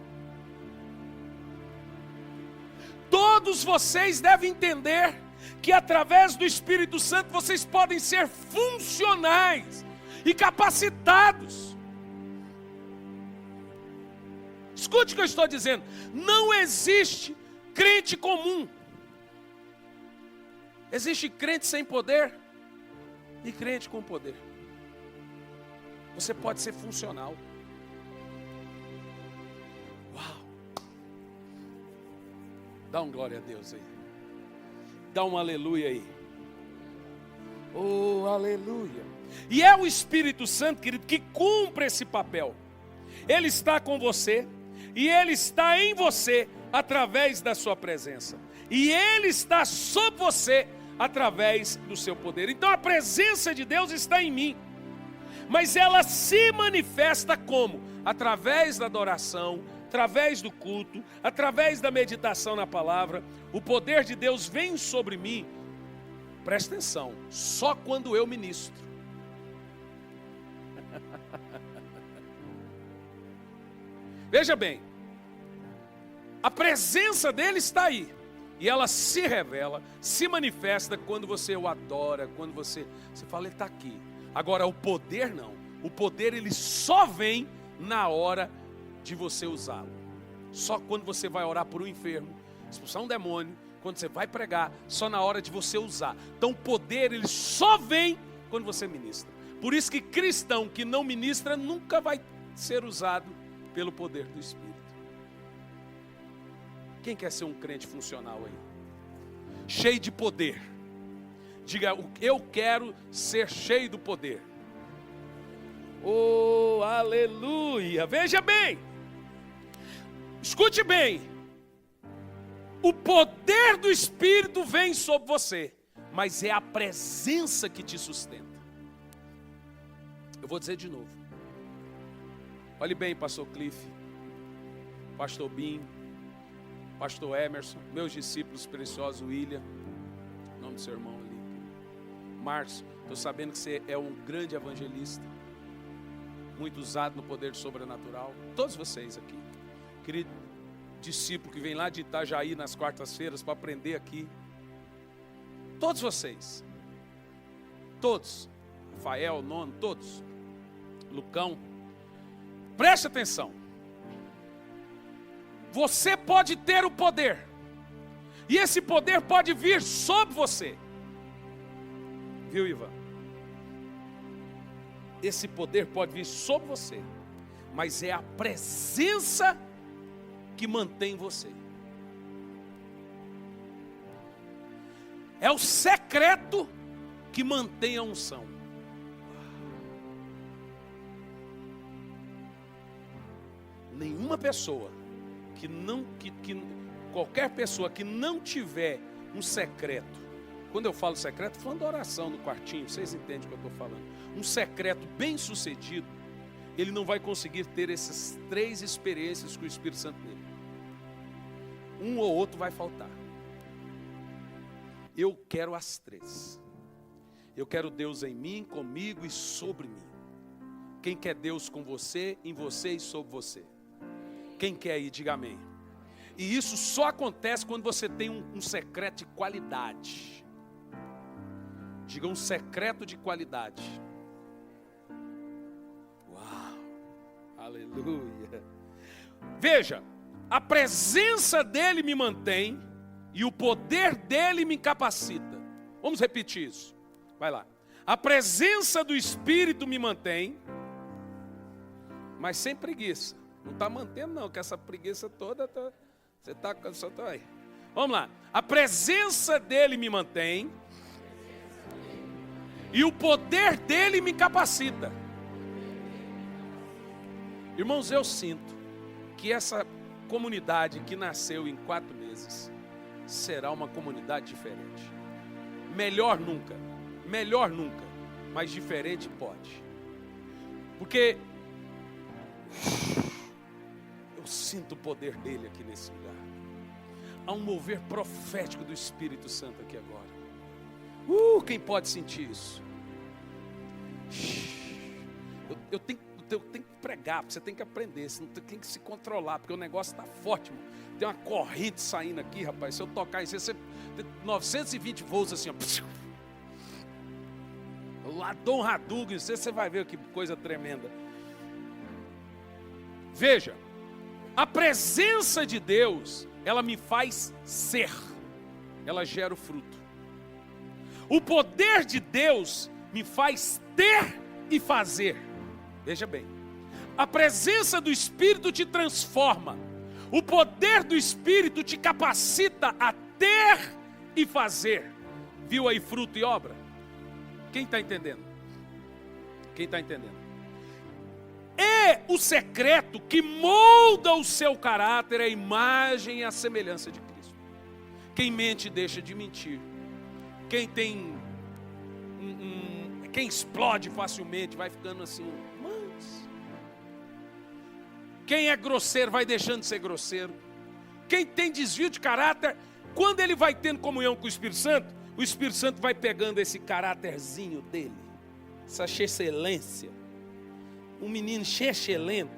Todos vocês devem entender que através do Espírito Santo vocês podem ser funcionais e capacitados. Escute o que eu estou dizendo. Não existe crente comum. Existe crente sem poder e crente com poder. Você pode ser funcional. Uau! Dá um glória a Deus aí. Dá um aleluia aí. Oh, aleluia. E é o Espírito Santo, querido, que cumpre esse papel. Ele está com você e Ele está em você através da sua presença. E Ele está sobre você através do seu poder. Então a presença de Deus está em mim. Mas ela se manifesta como? Através da adoração, através do culto, através da meditação na palavra. O poder de Deus vem sobre mim, presta atenção, só quando eu ministro. Veja bem, a presença dele está aí, e ela se revela, se manifesta quando você o adora, quando você fala, ele está aqui. Agora o poder não, o poder ele só vem na hora de você usá-lo. Só quando você vai orar por um enfermo, expulsar um demônio, quando você vai pregar, só na hora de você usar. Então o poder ele só vem quando você ministra. Por isso que cristão que não ministra nunca vai ser usado pelo poder do Espírito. Quem quer ser um crente funcional aí? Cheio de poder. Diga, eu quero ser cheio do poder. Oh, aleluia. Veja bem. Escute bem. O poder do Espírito vem sobre você, mas é a presença que te sustenta. Eu vou dizer de novo. Olhe bem, pastor Cliff, pastor Bim, pastor Emerson, meus discípulos preciosos, William, o nome do seu irmão ali. Márcio, estou sabendo que você é um grande evangelista, muito usado no poder sobrenatural. Todos vocês aqui, querido discípulo que vem lá de Itajaí nas quartas-feiras para aprender aqui. Todos vocês, todos, Rafael, Nono, todos, Lucão, preste atenção. Você pode ter o poder, e esse poder pode vir sobre você. Viu, Ivan? Esse poder pode vir sobre você, mas é a presença que mantém você. É o secreto que mantém a unção. Nenhuma pessoa qualquer pessoa que não tiver um secreto, quando eu falo secreto, estou falando da oração no quartinho, vocês entendem o que eu estou falando. Um secreto bem sucedido, ele não vai conseguir ter essas 3 experiências com o Espírito Santo nele. Um ou outro vai faltar. Eu quero as três. Eu quero Deus em mim, comigo e sobre mim. Quem quer Deus com você, em você e sobre você? Quem quer ir, diga amém. E isso só acontece quando você tem um secreto de qualidade. Diga um secreto de qualidade. Uau, aleluia. Veja, a presença dele me mantém e o poder dele me capacita. Vamos repetir isso. Vai lá. A presença do Espírito me mantém, mas sem preguiça. Não está mantendo não, que essa preguiça toda, você está só aí. Vamos lá. A presença dele me mantém e o poder dele me capacita. Irmãos, eu sinto que essa comunidade que nasceu em 4 meses será uma comunidade diferente. Melhor nunca, mas diferente pode. Porque eu sinto o poder dele aqui nesse lugar. Há um mover profético do Espírito Santo aqui agora. Quem pode sentir isso? Eu tenho que pregar, você tem que aprender, você tem que se controlar, porque o negócio está forte, mano. Tem uma corrente saindo aqui, rapaz. Se eu tocar em você tem 920 volts assim, ó. Ladon Hadouken, você vai ver que coisa tremenda. Veja, a presença de Deus, ela me faz ser, ela gera o fruto. O poder de Deus me faz ter e fazer. Veja bem, a presença do Espírito te transforma. O poder do Espírito te capacita a ter e fazer. Viu aí fruto e obra? Quem está entendendo? Quem está entendendo? É o secreto que molda o seu caráter, a imagem e a semelhança de Cristo. Quem mente deixa de mentir. Quem tem quem explode facilmente vai ficando assim, manso. Quem é grosseiro vai deixando de ser grosseiro. Quem tem desvio de caráter, quando ele vai tendo comunhão com o Espírito Santo vai pegando esse caráterzinho dele, essa excelência, um menino excelente,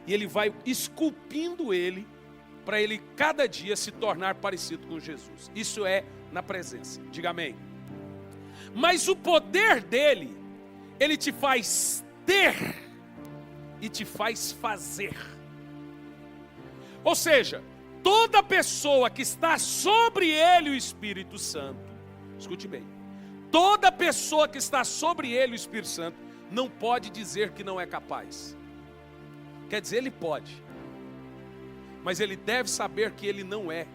e ele vai esculpindo ele, para ele cada dia se tornar parecido com Jesus. Isso é na presença, diga amém. Mas o poder dele, ele te faz ter e te faz fazer. Ou seja, toda pessoa que está sobre ele o Espírito Santo, escute bem, toda pessoa que está sobre ele o Espírito Santo não pode dizer que não é capaz. Quer dizer, ele pode, mas ele deve saber que ele não é,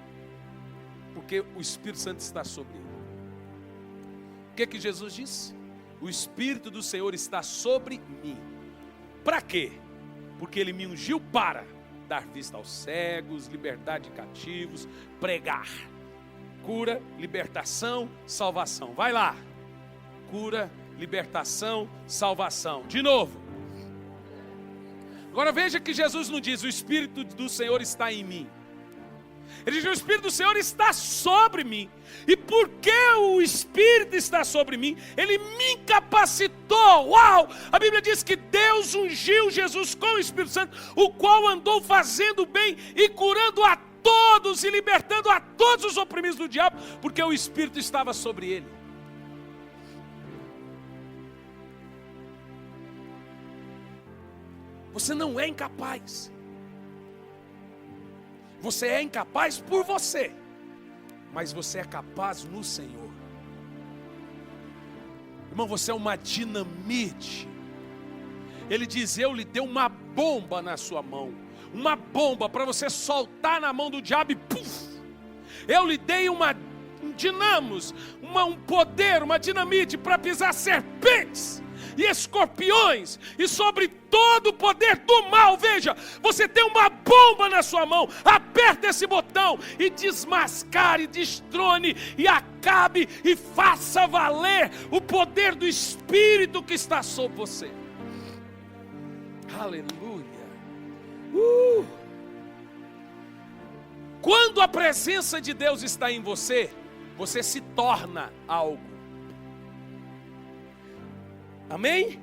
porque o Espírito Santo está sobre ele. O que Jesus disse? O Espírito do Senhor está sobre mim. Para quê? Porque ele me ungiu para dar vista aos cegos, liberdade de cativos, pregar, cura, libertação, salvação. Vai lá, cura, libertação, salvação. De novo. Agora veja que Jesus não diz: o Espírito do Senhor está em mim. Ele diz: o Espírito do Senhor está sobre mim. E porque o Espírito está sobre mim, ele me capacitou. Uau! A Bíblia diz que Deus ungiu Jesus com o Espírito Santo, o qual andou fazendo bem e curando a todos e libertando a todos os oprimidos do diabo, porque o Espírito estava sobre ele. Você não é incapaz. Você é incapaz por você, mas você é capaz no Senhor. Irmão, você é uma dinamite. Ele diz: eu lhe dei uma bomba na sua mão, uma bomba para você soltar na mão do diabo e puf! Eu lhe dei um dinamos, um poder, uma dinamite para pisar serpentes e escorpiões, e sobre todo o poder do mal. Veja, você tem uma bomba na sua mão. Aperta esse botão e desmascare, destrone e acabe e faça valer o poder do Espírito que está sobre você. Aleluia. Quando a presença de Deus está em você, você se torna algo. Amém?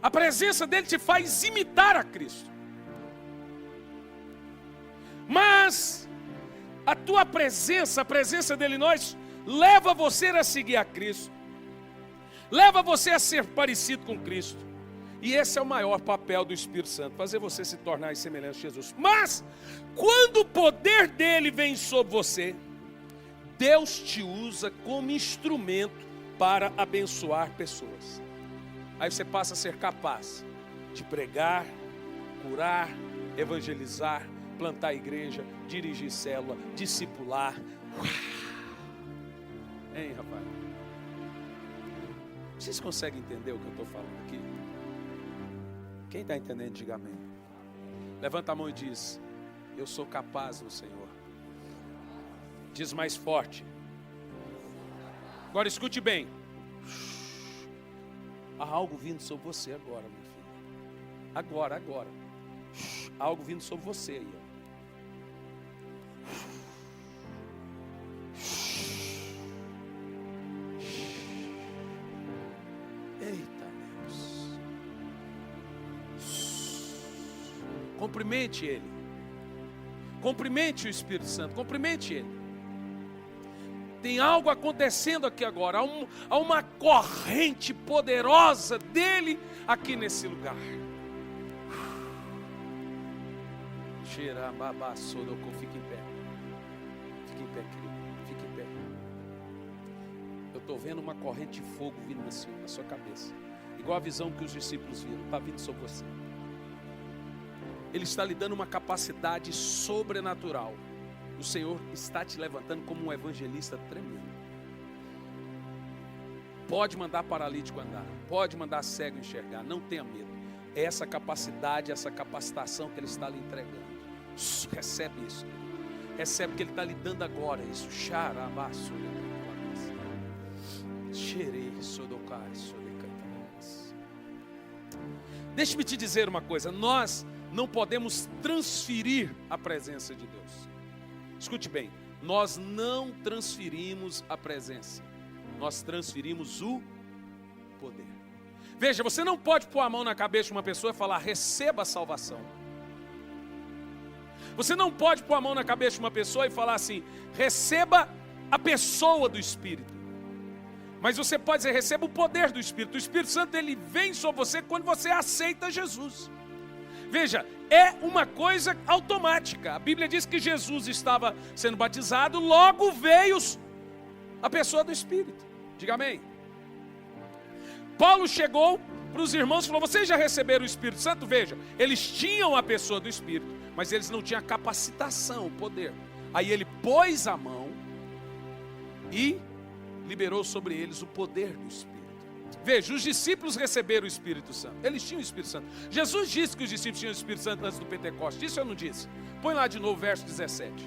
A presença dele te faz imitar a Cristo. Mas a tua presença, a presença dele em nós, leva você a seguir a Cristo. Leva você a ser parecido com Cristo. E esse é o maior papel do Espírito Santo, fazer você se tornar semelhante a Jesus. Mas, quando o poder dele vem sobre você, Deus te usa como instrumento para abençoar pessoas. Aí você passa a ser capaz de pregar, curar, evangelizar, plantar igreja, dirigir célula, discipular. Hein, rapaz? Vocês conseguem entender o que eu estou falando aqui? Quem está entendendo, diga amém. Levanta a mão e diz: eu sou capaz no Senhor. Diz mais forte. Agora escute bem. Há algo vindo sobre você agora, meu filho. Agora. Há algo vindo sobre você aí, ó. Eita Deus. Cumprimente Ele. Cumprimente o Espírito Santo. Cumprimente Ele. Tem algo acontecendo aqui agora. Há uma corrente poderosa dele aqui nesse lugar. Fique em pé. Fique em pé, querido. Fique em pé. Eu estou vendo uma corrente de fogo vindo na sua cabeça. Igual a visão que os discípulos viram. Está vindo sobre você. Ele está lhe dando uma capacidade sobrenatural. O Senhor está te levantando como um evangelista tremendo. Pode mandar paralítico andar. Pode mandar cego enxergar. Não tenha medo. É essa capacidade, essa capacitação que Ele está lhe entregando. Recebe isso. Recebe o que Ele está lhe dando agora. Isso. Deixe-me te dizer uma coisa. Nós não podemos transferir a presença de Deus. Escute bem, nós não transferimos a presença, nós transferimos o poder. Veja, você não pode pôr a mão na cabeça de uma pessoa e falar: receba a salvação. Você não pode pôr a mão na cabeça de uma pessoa e falar assim: receba a pessoa do Espírito. Mas você pode dizer: receba o poder do Espírito. O Espírito Santo, ele vem sobre você quando você aceita Jesus. Veja, é uma coisa automática. A Bíblia diz que Jesus estava sendo batizado, logo veio a pessoa do Espírito. Diga amém. Paulo chegou para os irmãos e falou: vocês já receberam o Espírito Santo? Veja, eles tinham a pessoa do Espírito, mas eles não tinham a capacitação, o poder. Aí ele pôs a mão e liberou sobre eles o poder do Espírito. Veja, os discípulos receberam o Espírito Santo. Eles tinham o Espírito Santo. Jesus disse que os discípulos tinham o Espírito Santo antes do Pentecostes. Disse ou não disse? Põe lá de novo, verso 17.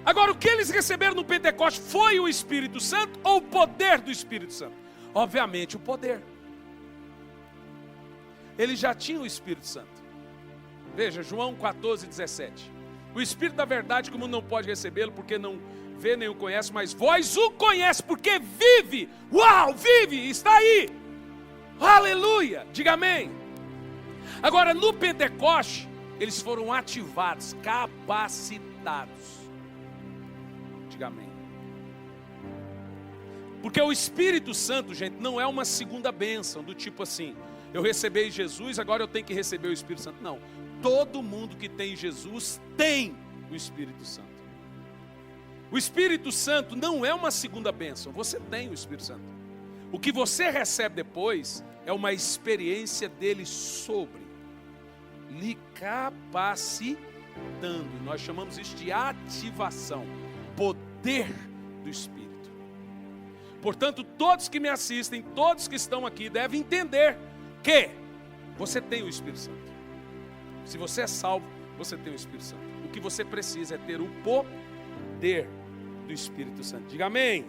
Agora, o que eles receberam no Pentecostes foi o Espírito Santo ou o poder do Espírito Santo? Obviamente, o poder. Eles já tinham o Espírito Santo. Veja, João 14, 17. O Espírito da verdade, como não pode recebê-lo, porque não vê nem o conhece, mas vós o conhece, porque vive. Uau, vive, está aí. Aleluia, diga amém. Agora, no Pentecoste, eles foram ativados, capacitados. Diga amém. Porque o Espírito Santo, gente, não é uma segunda bênção, do tipo assim: eu recebi Jesus, agora eu tenho que receber o Espírito Santo. Não, todo mundo que tem Jesus tem o Espírito Santo. O Espírito Santo não é uma segunda bênção, você tem o Espírito Santo. O que você recebe depois é uma experiência dele sobre, lhe capacitando. Nós chamamos isso de ativação, poder do Espírito. Portanto, todos que me assistem, todos que estão aqui devem entender que você tem o Espírito Santo. Se você é salvo, você tem o Espírito Santo. O que você precisa é ter o poder do Espírito Santo. Diga amém.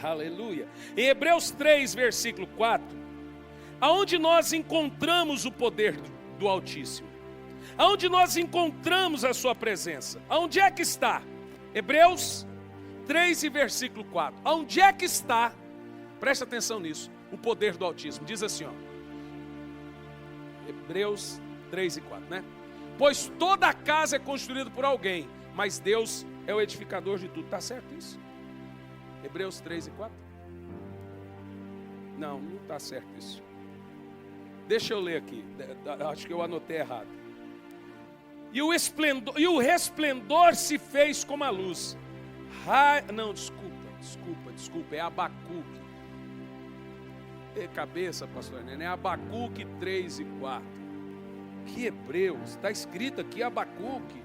Aleluia. Em Hebreus 3, versículo 4, aonde nós encontramos o poder do Altíssimo. Aonde nós encontramos a sua presença? Aonde é que está? Hebreus 3 e versículo 4. Aonde é que está? Presta atenção nisso. O poder do Altíssimo. Diz assim, ó. Hebreus 3 e 4, né? Pois toda a casa é construída por alguém, mas Deus é o edificador de tudo. Está certo isso? Hebreus 3 e 4? Não está certo isso. Deixa eu ler aqui. Acho que eu anotei errado. E o resplendor se fez como a luz. Não, desculpa. É Abacuque. Cabeça, pastor Nenê. É Abacuque 3 e 4. Que Hebreus? Está escrito aqui Abacuque.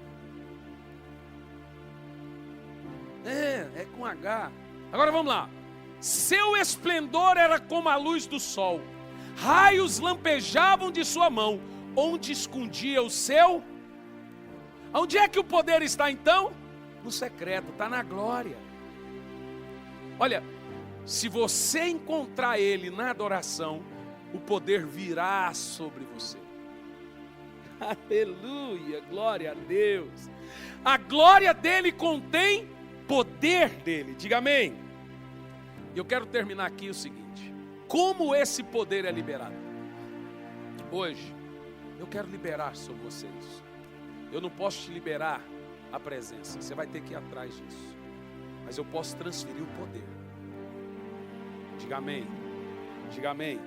É com H. Agora vamos lá. Seu esplendor era como a luz do sol. Raios lampejavam de sua mão. Onde escondia o seu? Onde é que o poder está então? No secreto, está na glória. Olha, se você encontrar Ele na adoração, o poder virá sobre você. Aleluia, glória a Deus. A glória dele contém poder dele. Diga amém. E eu quero terminar aqui o seguinte: como esse poder é liberado? Hoje, eu quero liberar sobre vocês. Eu não posso te liberar a presença, você vai ter que ir atrás disso. Mas eu posso transferir o poder. Diga amém. Diga amém.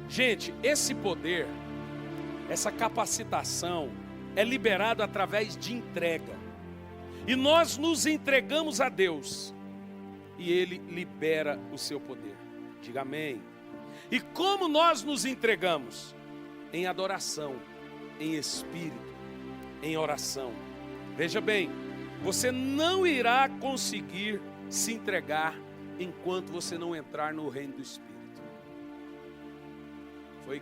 Gente, esse poder, essa capacitação é liberado através de entrega. E nós nos entregamos a Deus. E Ele libera o seu poder. Diga amém. E como nós nos entregamos? Em adoração, em espírito, em oração. Veja bem, você não irá conseguir se entregar enquanto você não entrar no reino do Espírito. Foi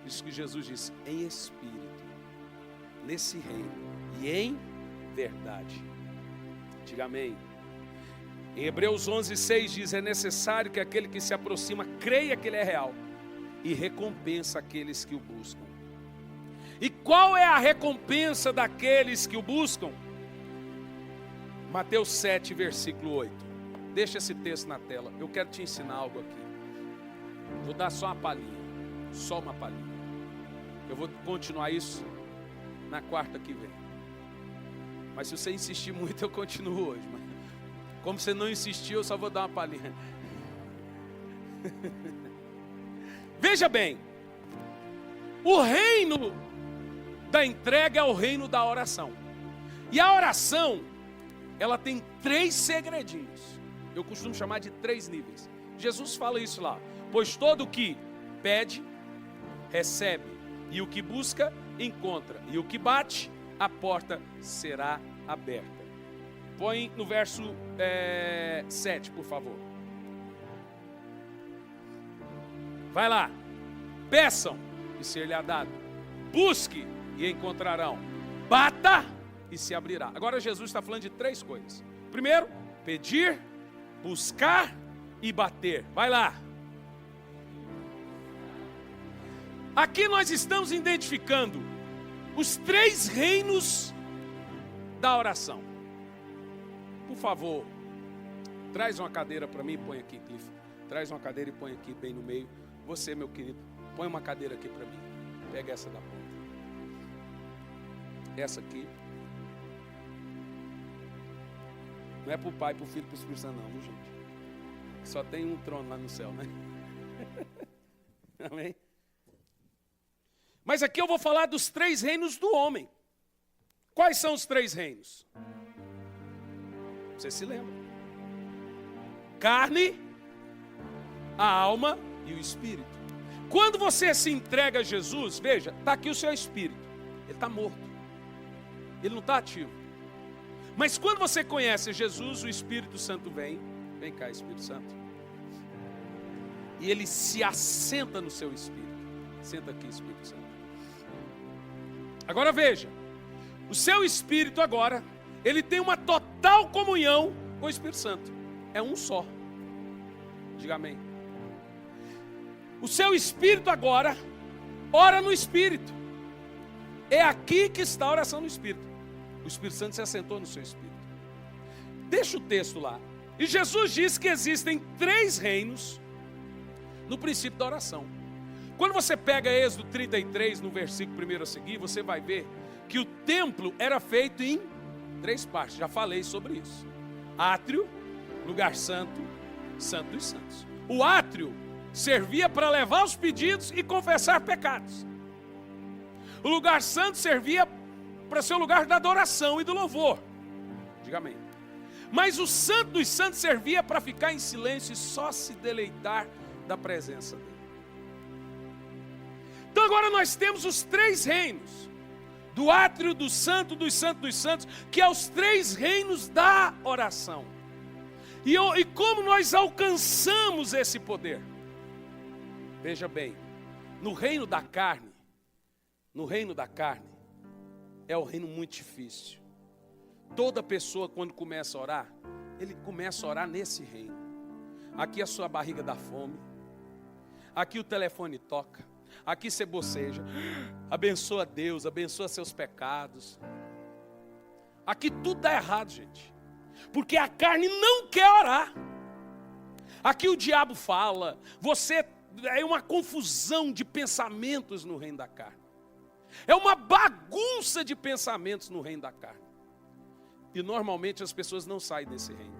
isso que Jesus disse, em espírito, nesse reino e em verdade. Diga amém. Em Hebreus 11:6 diz, é necessário que aquele que se aproxima creia que ele é real e recompensa aqueles que o buscam. E qual é a recompensa daqueles que o buscam? Mateus 7, versículo 8. Deixa esse texto na tela. Eu quero te ensinar algo aqui. Vou dar só uma palhinha. Só uma palhinha. Eu vou continuar isso na quarta que vem. Mas se você insistir muito, eu continuo hoje. Mas como você não insistiu, eu só vou dar uma palhinha. Veja bem. O reino da entrega é o reino da oração. E a oração, ela tem 3 segredinhos. Eu costumo chamar de 3 níveis. Jesus fala isso lá. Pois todo o que pede, recebe. E o que busca, encontra. E o que bate, a porta será aberta. Põe no verso 7, por favor. Vai lá. Peçam e ser-lhe dado. Busque e encontrarão. Bata e se abrirá. Agora Jesus está falando de 3 coisas. Primeiro, pedir, buscar e bater. Vai lá. Aqui nós estamos identificando os 3 reinos da oração. Por favor, traz uma cadeira para mim e põe aqui, Cliff. Traz uma cadeira e põe aqui bem no meio. Você, meu querido, põe uma cadeira aqui para mim. Pega essa da ponta. Essa aqui. Não é para o Pai, para o Filho e para o Espírito Santo não, viu, gente? Só tem um trono lá no céu, né? Amém? Mas aqui eu vou falar dos 3 reinos do homem. Quais são os 3 reinos? Você se lembra? Carne, a alma e o espírito. Quando você se entrega a Jesus, veja, está aqui o seu espírito. Ele está morto. Ele não está ativo. Mas quando você conhece Jesus, o Espírito Santo vem. Vem cá, Espírito Santo. E ele se assenta no seu espírito. Senta aqui, Espírito Santo. Agora veja. O seu espírito agora, ele tem uma total comunhão com o Espírito Santo. É um só. Diga amém. O seu espírito agora ora no espírito. É aqui que está a oração no Espírito. O Espírito Santo se assentou no seu Espírito. Deixa o texto lá. E Jesus disse que existem 3 reinos no princípio da oração. Quando você pega Êxodo 33, no versículo 1 a seguir, você vai ver que o templo era feito em 3 partes. Já falei sobre isso. Átrio, lugar santo, santo dos santos. O átrio servia para levar os pedidos e confessar pecados. O lugar santo servia para ser o lugar da adoração e do louvor. Diga amém. Mas o santo dos santos servia para ficar em silêncio e só se deleitar da presença dele. Então agora nós temos os 3 reinos. Do átrio, do santo, dos santos, que é os 3 reinos da oração. E como nós alcançamos esse poder? Veja bem, no reino da carne, é um reino muito difícil. Toda pessoa quando começa a orar, ele começa a orar nesse reino. Aqui a sua barriga dá fome, aqui o telefone toca, aqui você boceja, abençoa Deus, abençoa seus pecados. Aqui tudo dá errado, gente, porque a carne não quer orar. Aqui o diabo fala, é uma confusão de pensamentos no reino da carne. É uma bagunça de pensamentos no reino da carne. E normalmente as pessoas não saem desse reino.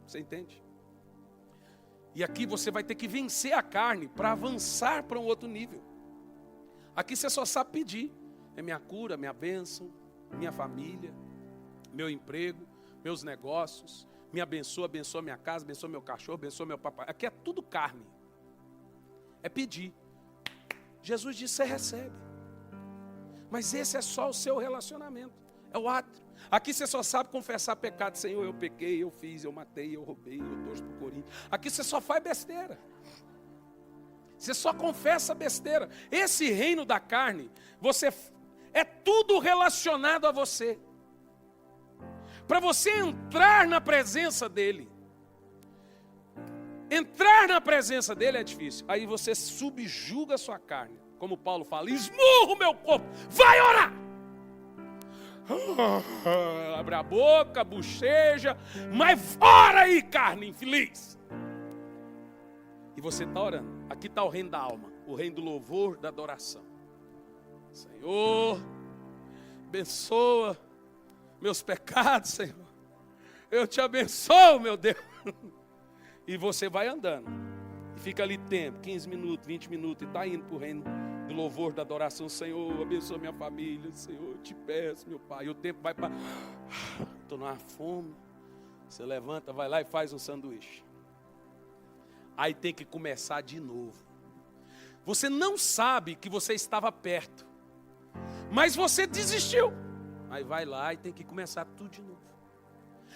Você entende? E aqui você vai ter que vencer a carne para avançar para um outro nível. Aqui você só sabe pedir. É minha cura, minha bênção, minha família, meu emprego, meus negócios. Me abençoa, abençoa minha casa, abençoa meu cachorro, abençoa meu papai. Aqui é tudo carne. É pedir. Jesus disse, você recebe. Mas esse é só o seu relacionamento. É o átrio. Aqui você só sabe confessar pecado. Senhor, eu pequei, eu fiz, eu matei, eu roubei, eu torço pro Corinthians. Aqui você só faz besteira. Você só confessa besteira. Esse reino da carne, é tudo relacionado a você. Para você entrar na presença dele. Entrar na presença dele é difícil. Aí você subjuga a sua carne. Como Paulo fala, esmurra o meu corpo, vai orar. Abre a boca, bocheja, mas ora aí, carne infeliz. E você está orando. Aqui está o reino da alma, o reino do louvor, da adoração. Senhor, abençoa meus pecados, Senhor. Eu te abençoo, meu Deus. E você vai andando. E fica ali tempo, 15 minutos, 20 minutos, e está indo para o reino do louvor, da adoração. Senhor, abençoa minha família. Senhor, eu te peço, meu Pai. E o tempo vai para... Estou numa fome. Você levanta, vai lá e faz um sanduíche. Aí tem que começar de novo. Você não sabe que você estava perto. Mas você desistiu. Aí vai lá e tem que começar tudo de novo.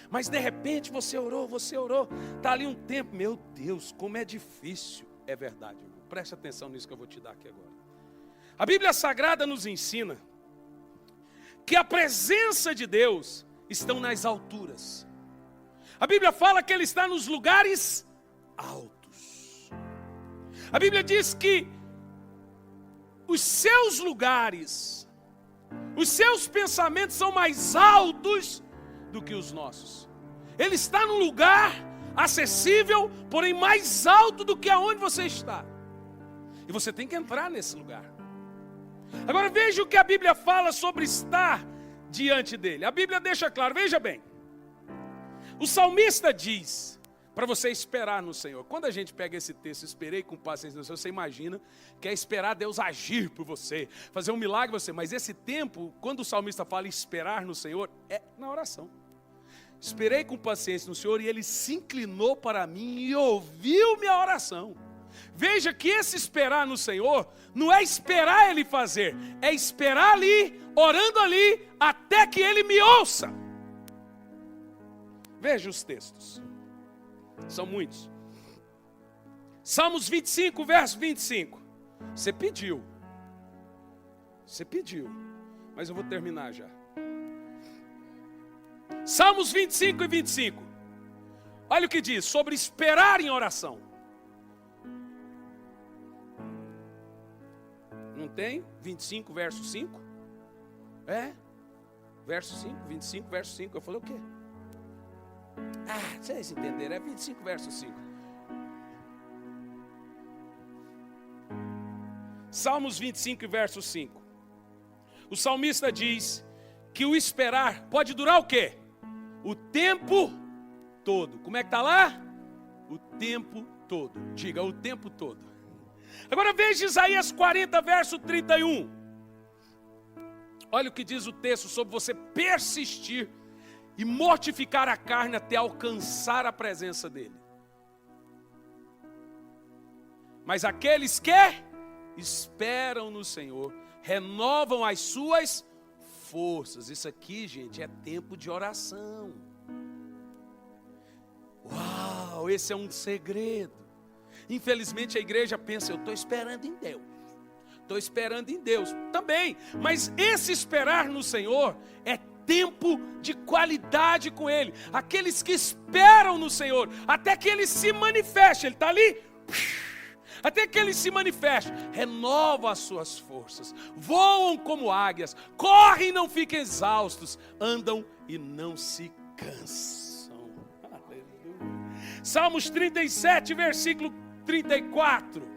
Mas de repente você orou. Está ali um tempo. Meu Deus, como é difícil. É verdade, irmão. Preste atenção nisso que eu vou te dar aqui agora. A Bíblia Sagrada nos ensina que a presença de Deus está nas alturas. A Bíblia fala que Ele está nos lugares altos. A Bíblia diz que os seus lugares, os seus pensamentos são mais altos do que os nossos. Ele está num lugar acessível, porém mais alto do que aonde você está. E você tem que entrar nesse lugar. Agora veja o que a Bíblia fala sobre estar diante dele. A Bíblia deixa claro, veja bem. O salmista diz para você esperar no Senhor. Quando a gente pega esse texto, esperei com paciência no Senhor, você imagina que é esperar Deus agir por você, fazer um milagre por você. Mas esse tempo, quando o salmista fala em esperar no Senhor, é na oração. Esperei com paciência no Senhor e Ele se inclinou para mim e ouviu minha oração. Veja que esse esperar no Senhor não é esperar Ele fazer, é esperar ali, orando ali, até que Ele me ouça. Veja os textos, são muitos. Salmos 25, verso 25. Você pediu, mas eu vou terminar já. Salmos 25 e 25. Olha o que diz sobre esperar em oração. Não tem? 25, verso 5? Verso 5, 25, verso 5. Eu falei o quê? Vocês entenderam, é 25, verso 5. Salmos 25, verso 5. O salmista diz que o esperar pode durar o quê? O tempo todo. Como é que está lá? O tempo todo. Diga, o tempo todo. Agora veja Isaías 40, verso 31. Olha o que diz o texto sobre você persistir e mortificar a carne até alcançar a presença dele. Mas aqueles que esperam no Senhor renovam as suas forças. Isso aqui, gente, é tempo de oração. Uau, esse é um segredo. Infelizmente a igreja pensa, eu estou esperando em Deus. Estou esperando em Deus também. Mas esse esperar no Senhor é tempo de qualidade com Ele. Aqueles que esperam no Senhor, até que Ele se manifeste. Ele está ali, até que Ele se manifeste, renova as suas forças, voam como águias, correm e não ficam exaustos, andam e não se cansam. Aleluia. Salmos 37, versículo 34.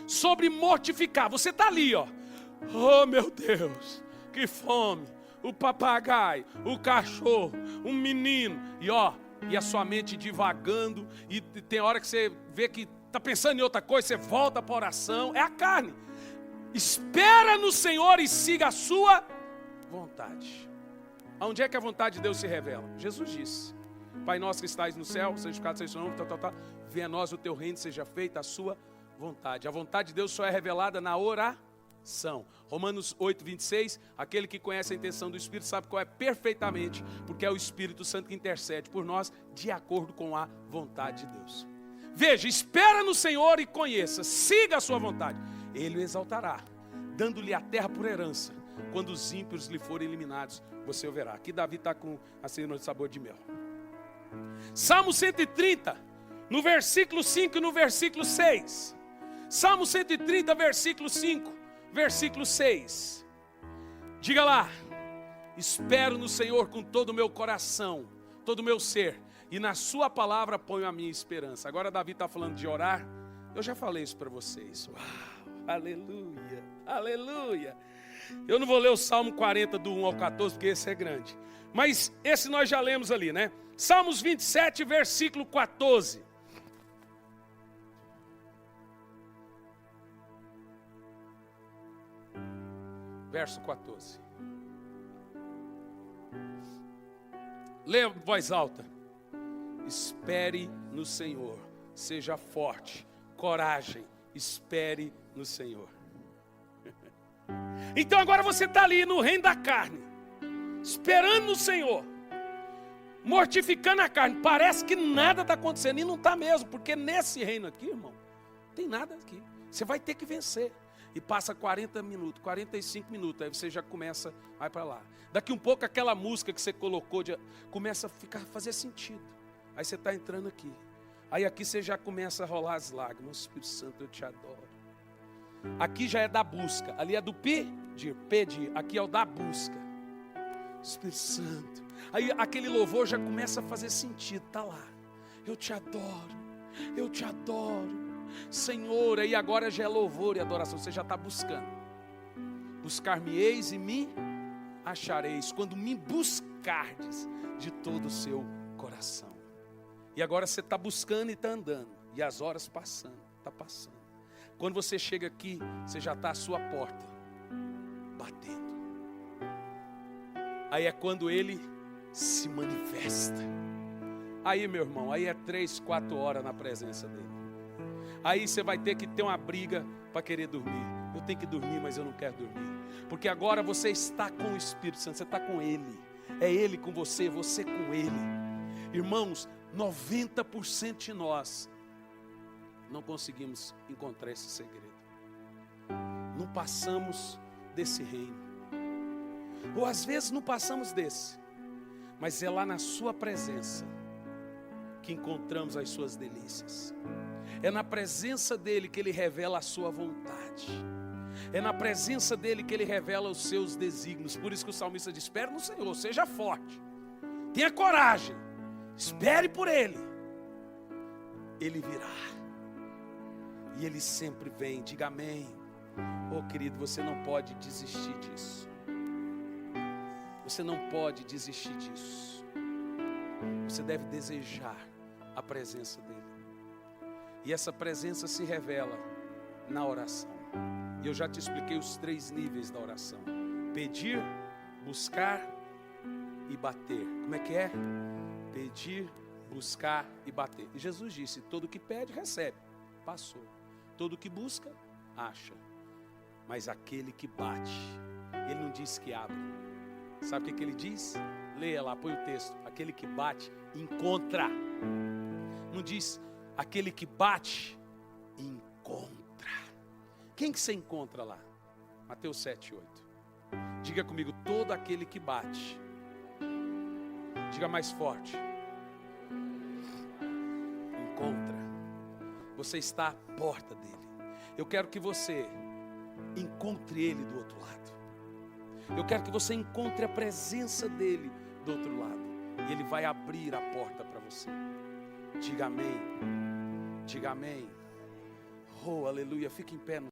Sobre mortificar, você está ali, ó. Oh meu Deus, que fome. O papagaio, o cachorro, um menino, e a sua mente divagando, e tem hora que você vê que está pensando em outra coisa, você volta para a oração, é a carne. Espera no Senhor e siga a sua vontade. Aonde é que a vontade de Deus se revela? Jesus disse, Pai nosso que estais no céu, santificado seja o seu nome, venha a nós o teu reino, seja feita a sua vontade. A vontade de Deus só é revelada na oração. Romanos 8, 26, aquele que conhece a intenção do Espírito sabe qual é perfeitamente, porque é o Espírito Santo que intercede por nós, de acordo com a vontade de Deus. Veja, espera no Senhor e conheça, siga a sua vontade. Ele o exaltará, dando-lhe a terra por herança. Quando os ímpios lhe forem eliminados, você o verá. Aqui Davi está com a cena de sabor de mel. Salmo 130, no versículo 5 e no versículo 6. Salmo 130, versículo 5, versículo 6. Diga lá, espero no Senhor com todo o meu coração, todo o meu ser, e na sua palavra ponho a minha esperança. Agora Davi está falando de orar. Eu já falei isso para vocês. Uau, aleluia, aleluia. Eu não vou ler o Salmo 40 do 1 ao 14, porque esse é grande. Mas esse nós já lemos ali, né? Salmos 27, versículo 14. Verso 14. Leia em voz alta. Espere no Senhor, seja forte, coragem, espere no Senhor. Então agora você está ali no reino da carne, esperando no Senhor, mortificando a carne. Parece que nada está acontecendo, e não está mesmo, porque nesse reino aqui, irmão, não tem nada aqui. Você vai ter que vencer. E passa 40 minutos, 45 minutos, aí você já começa, vai para lá. Daqui um pouco aquela música que você colocou, começa a fazer sentido. Aí você está entrando aqui. Aí aqui você já começa a rolar as lágrimas. Espírito Santo, eu te adoro. Aqui já é da busca, ali é do pedir. Aqui é o da busca. Espírito Santo. Aí aquele louvor já começa a fazer sentido, está lá. Eu te adoro, eu te adoro. Senhor, aí agora já é louvor e adoração, você já está buscando. Buscar-me-eis e me achareis, quando me buscardes de todo o seu coração. E agora você está buscando e está andando, e as horas passando, está passando. Quando você chega aqui, você já está à sua porta, batendo. Aí é quando Ele se manifesta. Aí, meu irmão, aí é 3, 4 horas na presença dEle. Aí você vai ter que ter uma briga para querer dormir. Eu tenho que dormir, mas eu não quero dormir. Porque agora você está com o Espírito Santo, você está com Ele. É Ele com você, você com Ele. Irmãos, 90% de nós não conseguimos encontrar esse segredo. Não passamos desse reino. Ou às vezes não passamos desse. Mas é lá na sua presença que encontramos as suas delícias. É na presença dEle que Ele revela a sua vontade. É na presença dele que ele revela os seus desígnios. Por isso que o salmista diz: espere no Senhor, seja forte, tenha coragem, espere por ele. Ele virá. E ele sempre vem. Diga amém. Oh, querido, você não pode desistir disso. Você não pode desistir disso. Você deve desejar a presença dele. E essa presença se revela na oração. E eu já te expliquei os 3 níveis da oração: pedir, buscar e bater. Como é que é? Pedir, buscar e bater. E Jesus disse: todo que pede, recebe. Passou. Todo que busca, acha. Mas aquele que bate, ele não diz que abre. Sabe o que ele diz? Leia lá, põe o texto. Aquele que bate, encontra. Não diz aquele que bate, encontra. Quem que você encontra lá? Mateus 7:8. Diga comigo: todo aquele que bate. Diga mais forte. Encontra. Você está à porta dele. Eu quero que você encontre ele do outro lado. Eu quero que você encontre a presença dele do outro lado. E ele vai abrir a porta para você. Diga amém. Diga amém. Oh, aleluia. Fique em pé. No.